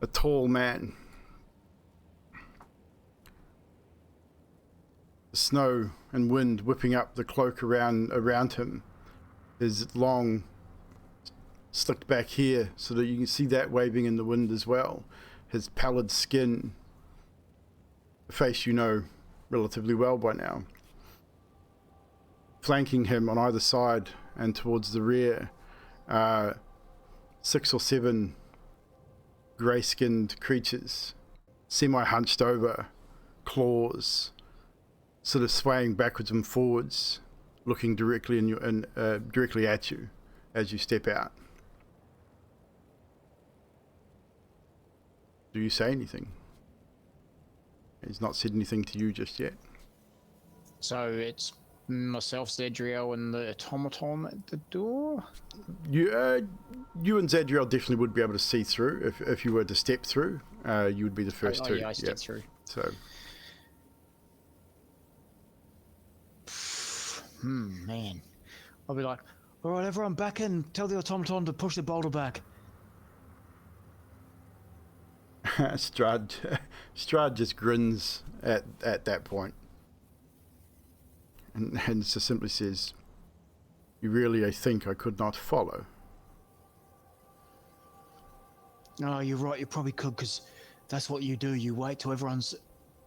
a tall man. The snow and wind whipping up the cloak around him. His long slicked back hair so that you can see that waving in the wind as well. His pallid skin, a face you know relatively well by now. Flanking him on either side and towards the rear, 6 or 7 grey-skinned creatures, semi-hunched over, claws, sort of swaying backwards and forwards, looking directly directly at you as you step out. Do you say anything? He's not said anything to you just yet. So it's myself, Zedriel, and the automaton at the door? You and Zadriel definitely would be able to see through. If you were to step through, you would be the first two. Yeah, I stepped through. So, Man. I'll be like, all right, everyone back in. Tell the automaton to push the boulder back. Strahd just grins at that point, and just simply says, "You really, I think I could not follow." No, you're right. You probably could, because that's what you do. You wait till everyone's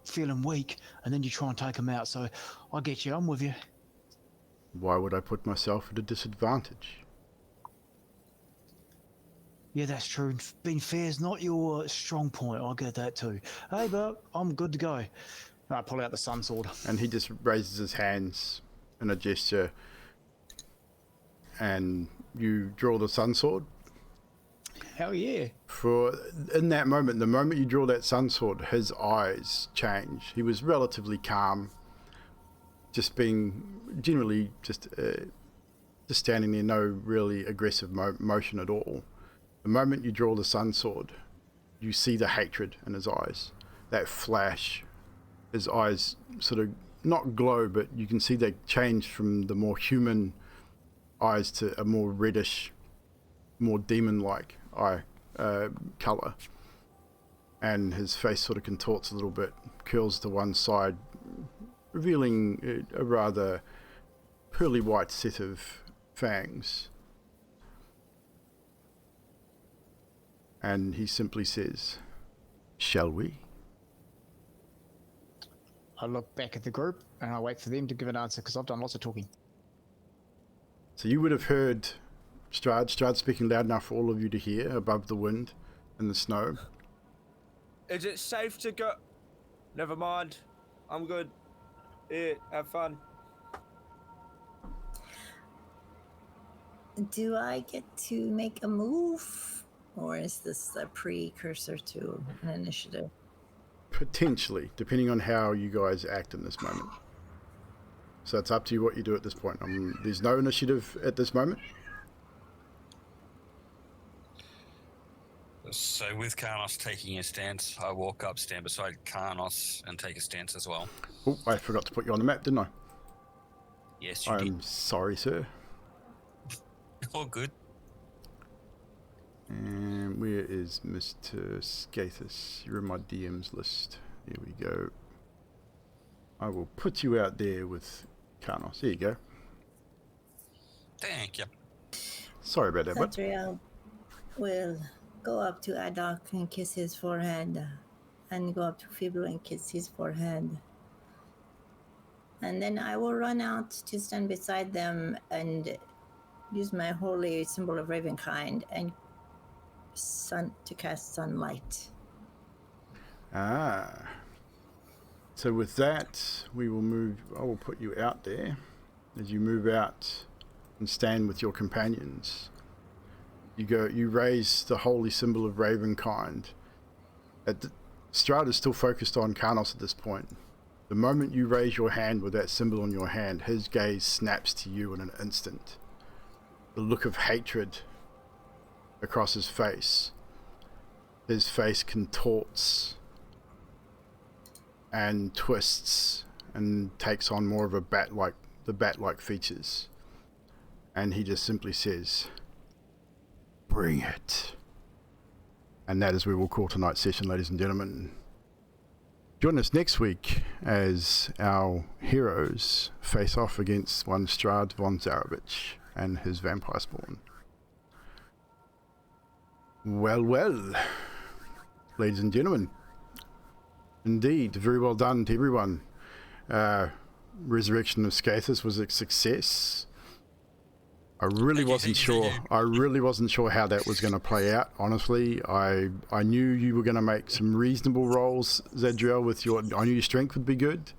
feeling weak, and then you try and take them out. So I get you. I'm with you. Why would I put myself at a disadvantage? Yeah, that's true. Being fair is not your strong point. I get that too. Hey, but I'm good to go. And I pull out the sun sword. And he just raises his hands in a gesture, and you draw the sun sword. Hell yeah. In that moment, the moment you draw that sun sword, his eyes change. He was relatively calm, just being generally just standing there, no really aggressive motion at all. The moment you draw the sun sword, you see the hatred in his eyes. That flash, his eyes sort of not glow, but you can see they change from the more human eyes to a more reddish, more demon-like eye color. And his face sort of contorts a little bit, curls to one side, revealing a rather pearly white set of fangs. And he simply says, "Shall we?" I look back at the group and I wait for them to give an answer, because I've done lots of talking. So you would have heard Strahd speaking loud enough for all of you to hear above the wind and the snow. Is it safe to go? Never mind. I'm good. Here, have fun. Do I get to make a move? Or is this a precursor to an initiative? Potentially, depending on how you guys act in this moment. So it's up to you what you do at this point. There's no initiative at this moment. So with Karnos taking a stance, I walk up, stand beside Karnos, and take a stance as well. Oh, I forgot to put you on the map, didn't I? Yes, you I'm did. sorry, sir. All good. And where is Mr. Skathis? You're in my DM's list. Here we go. I will put you out there with Karnos. There you go. Thank you. Sorry about that, bud. Zadriel will go up to Adok and kiss his forehead, and go up to Fibro and kiss his forehead. And then I will run out to stand beside them and use my holy symbol of Ravenkind and to cast sunlight. So with that, we will move. I will put you out there. As you move out and stand with your companions, you raise the holy symbol of Ravenkind. Strahd is still focused on Karnos at this point. The moment you raise your hand with that symbol on your hand, his gaze snaps to you in an instant. The look of hatred across his face. His face contorts and twists and takes on more of the bat-like features. And he just simply says, "Bring it." And that is where we'll call tonight's session, ladies and gentlemen. Join us next week as our heroes face off against one Strahd von Zarevich and his vampire spawn. Well, ladies and gentlemen, indeed, very well done to everyone. Resurrection of Skathis was a success. I really Thank you, wasn't thank you, sure. thank I really wasn't sure how that was going to play out. Honestly, I knew you were going to make some reasonable rolls, Zadriel. With your, I knew your strength would be good.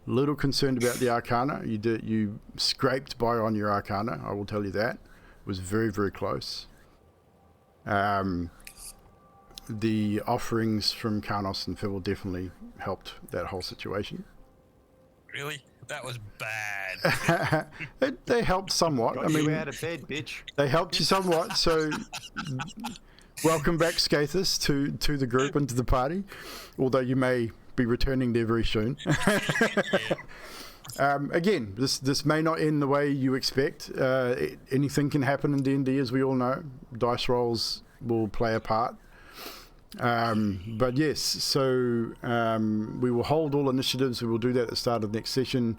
Little concerned about the Arcana. You scraped by on your Arcana. I will tell you that. It was very, very close. The offerings from Karnos and Fibble definitely helped that whole situation. Really? That was bad. They helped somewhat. Got I mean, you out of bed, bitch. they helped you somewhat. So, welcome back, Skathis, to the group and to the party. Although you may be returning there very soon. Again, this may not end the way you expect. Anything can happen in D&D, as we all know. Dice rolls will play a part. But yes, so we will hold all initiatives. We will do that at the start of next session.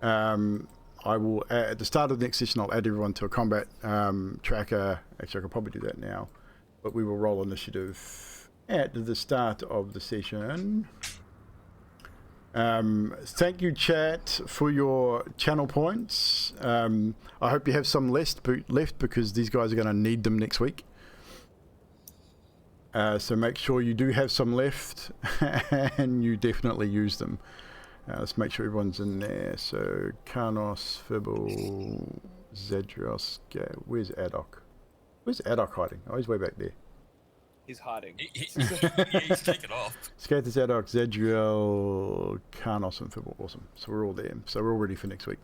I will at the start of next session. I'll add everyone to a combat tracker. Actually, I could probably do that now, but we will roll initiative at the start of the session. Thank you, chat, for your channel points. I hope you have some left because these guys are going to need them next week. So make sure you do have some left and you definitely use them. Let's make sure everyone's in there. So Karnos, Fibble, Zadriel, where's Adok? Where's Adok hiding? Oh, he's way back there. He's hiding. He's taken off. Skathis, Adok, Zadriel, Karnos, and Fibble. Awesome. So we're all there. So we're all ready for next week.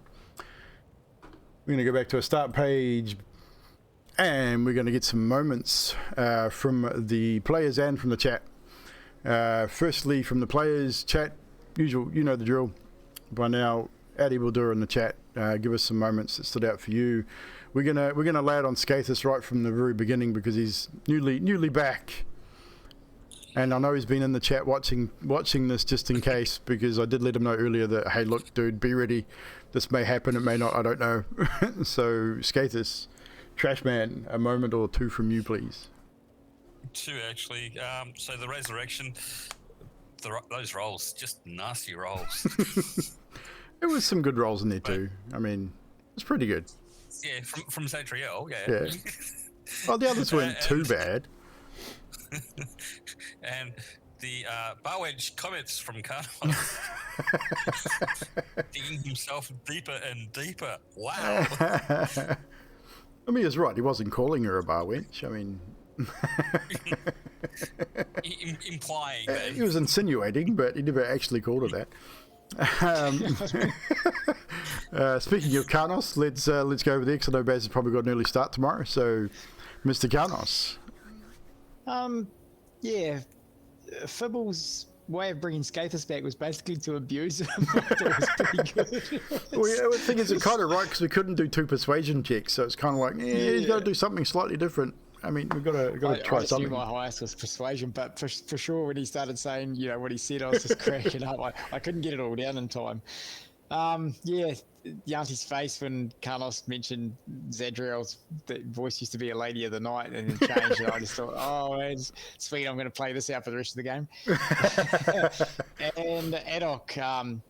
We're going to go back to a start page. And we're going to get some moments from the players and from the chat. Firstly, from the players, chat, usual, you know the drill. By now, add Evldoa in the chat. Give us some moments that stood out for you. We're gonna lay it on Skathis right from the very beginning because he's newly back. And I know he's been in the chat watching this just in case, because I did let him know earlier that, hey, look, dude, be ready. This may happen, it may not, I don't know. So, Skathis, Trashman, a moment or two from you, please. Two, actually. So the resurrection, those rolls, just nasty rolls. There was some good rolls in there too. I mean, it's pretty good. Yeah, from Zadriel, yeah. Yeah. Well, the others weren't too bad. And the bar wedge comments from Karnos. Digging himself deeper and deeper. Wow. I mean, he's right. He wasn't calling her a bar wench. I mean, implying that he was insinuating, but he never actually called her that. Speaking of Karnos, let's go over there because I know Baz has probably got an early start tomorrow. So, Mr. Karnos. Yeah, Fibble's way of bringing Skathis back was basically to abuse him. I thought it was pretty good. Well, yeah, the thing is, it's kind of right because we couldn't do 2 persuasion checks, so it's kind of like, he's got to do something slightly different. I mean, we've got to try something. My highest was persuasion, but for sure, when he started saying, what he said, I was just cracking up. I couldn't get it all down in time. Yeah, Yanti's face when Karnos mentioned Zadriel's voice used to be a lady of the night and then changed, and I just thought, oh, it's sweet, I'm going to play this out for the rest of the game. And Adok,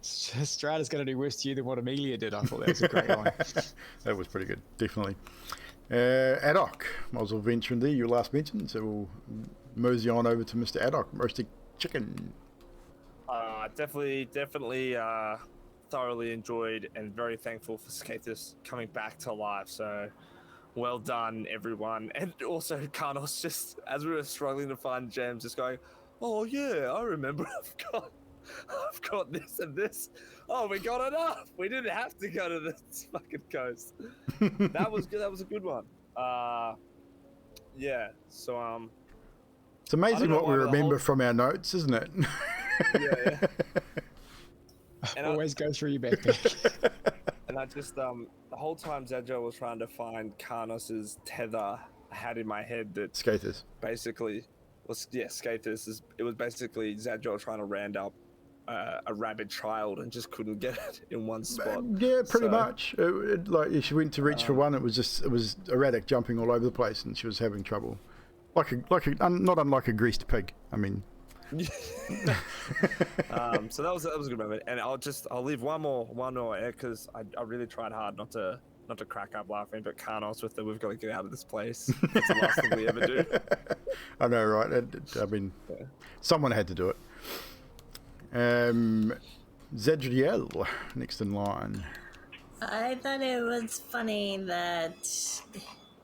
Strahd is going to do worse to you than what Amelia did. I thought that was a great line. That was pretty good, definitely. Adok, might as well venture in there, your last mention, so we'll mosey on over to Mr. Adok, roasted chicken. Definitely thoroughly enjoyed and very thankful for Skathis coming back to life. So well done, everyone. And also Karnos, just as we were struggling to find gems, just going, oh yeah, I remember I've got this and this. Oh, we got enough. We didn't have to go to this fucking coast. That was good. That was a good one. Yeah. So it's amazing what we remember from our notes, isn't it? Yeah. And always go through your backpack. And I just the whole time Zadriel was trying to find Karnos's tether, I had in my head that Skathis basically was Skathis. It was basically Zadriel trying to round up a rabid child and just couldn't get it in one spot. Yeah, pretty much. Like if she went to reach for one, it was erratic, jumping all over the place, and she was having trouble. Not unlike a greased pig. I mean. So that was a good moment, and I'll leave one more because I really tried hard not to not to crack up laughing, but Carnos with the "we've got to get out of this place." That's the last thing we ever do. I know, right? I mean, someone had to do it. Zedriel, next in line. I thought it was funny that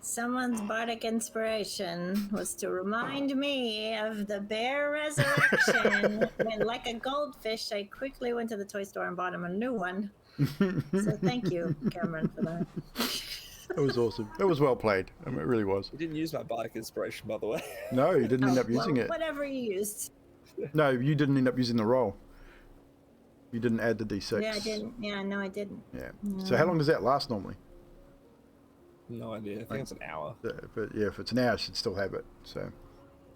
someone's bardic inspiration was to remind me of the bear resurrection. When, like a goldfish, I quickly went to the toy store and bought him a new one. So thank you, Cameron, for that. It was awesome. It was well played. I mean, it really was. You didn't use my bardic inspiration, by the way. No, you didn't end up using it. Whatever you used. No, you didn't end up using the roll. You didn't add the d6. Yeah, I didn't. Yeah, no, I didn't. Yeah. So how long does that last normally? No idea. I think it's an hour. But yeah, if it's an hour, I should still have it. So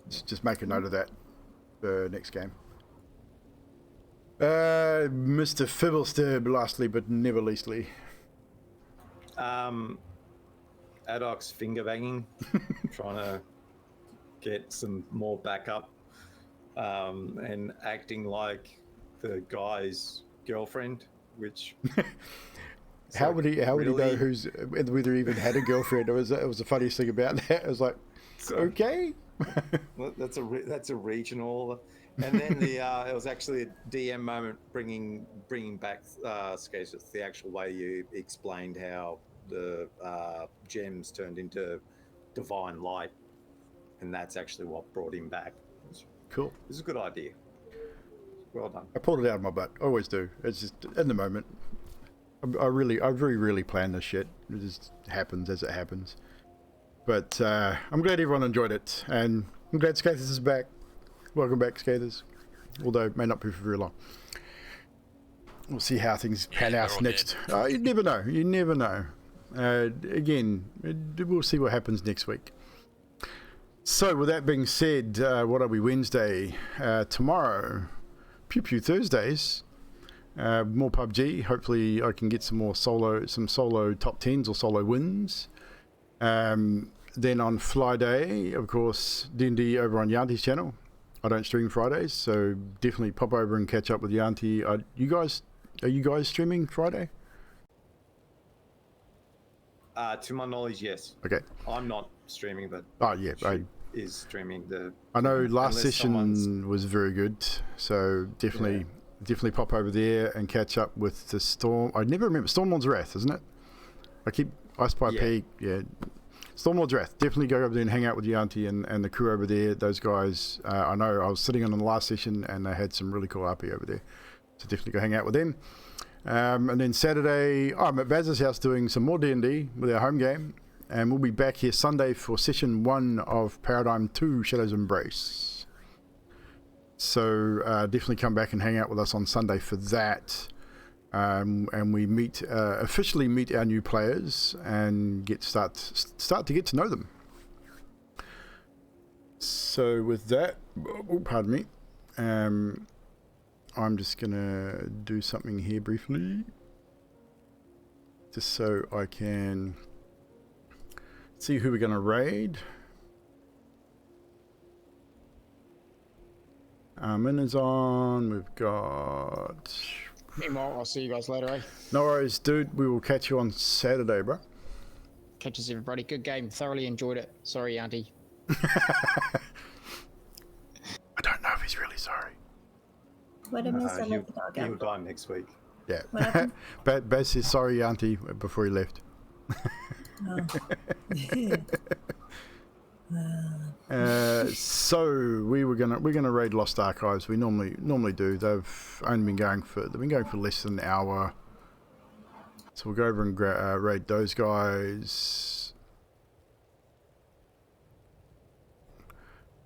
just make a note of that for next game. Mr. Fibblestab, lastly but never leastly. Adoc's finger banging, trying to get some more backup, and acting like the guy's girlfriend, which how would he know whether he even had a girlfriend? It was the funniest thing about that. It was like, okay. Well, that's a regional, and then it was actually a DM moment bringing back Skazus, the actual way you explained how the gems turned into divine light, and that's actually what brought him back. Cool. It was a good idea. Well done. I pulled it out of my butt. I always do. It's just in the moment. I very rarely plan this shit. It just happens as it happens. But I'm glad everyone enjoyed it, and I'm glad Skathers is back. Welcome back, Skathers. Although it may not be for very long. We'll see how things pan out next. You never know. You never know. Again, we'll see what happens next week. So, with that being said, what are we, Wednesday? Tomorrow, Pew Pew Thursdays. More PUBG. Hopefully, I can get some solo top 10s or solo wins. Then on Friday, of course, D&D over on Yanti's channel. I don't stream Fridays, so definitely pop over and catch up with Yanti. Are you guys streaming Friday? To my knowledge, yes. Okay. I'm not streaming, but she is streaming I know last session was very good, so definitely pop over there and catch up with the Storm. I never remember Stormlord's Wrath, isn't it? I keep Ice Pie Peak, Stormlord's Wrath. Definitely go over there and hang out with Yanti and the crew over there. Those guys, I know I was sitting on the last session and they had some really cool RP over there. So definitely go hang out with them. And then Saturday, I'm at Baz's house doing some more D&D with our home game. And we'll be back here Sunday for session 1 of Paradigm 2 Shadow's Embrace. So definitely come back and hang out with us on Sunday for that. And we officially meet our new players and start to get to know them. So with that, pardon me, I'm just gonna do something here briefly, just so I can see who we're gonna raid. Min is on. We've got. Meanwhile, I'll see you guys later, eh? No worries, dude. We will catch you on Saturday, bro. Catches everybody. Good game. Thoroughly enjoyed it. Sorry, Auntie. I don't know if he's really sorry. What did Miss the dog He'll die next week. Yeah. Baz says sorry, Auntie, before he left. So we're gonna raid Lost Archives. We normally do. They've been going for less than an hour. So we'll go over and raid those guys,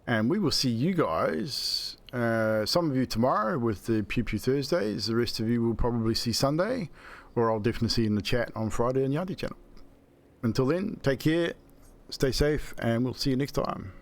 and we will see you guys. Some of you tomorrow with the Pew Pew Thursdays. The rest of you will probably see Sunday, or I'll definitely see you in the chat on Friday on Yanti channel. Until then, take care, stay safe, and we'll see you next time.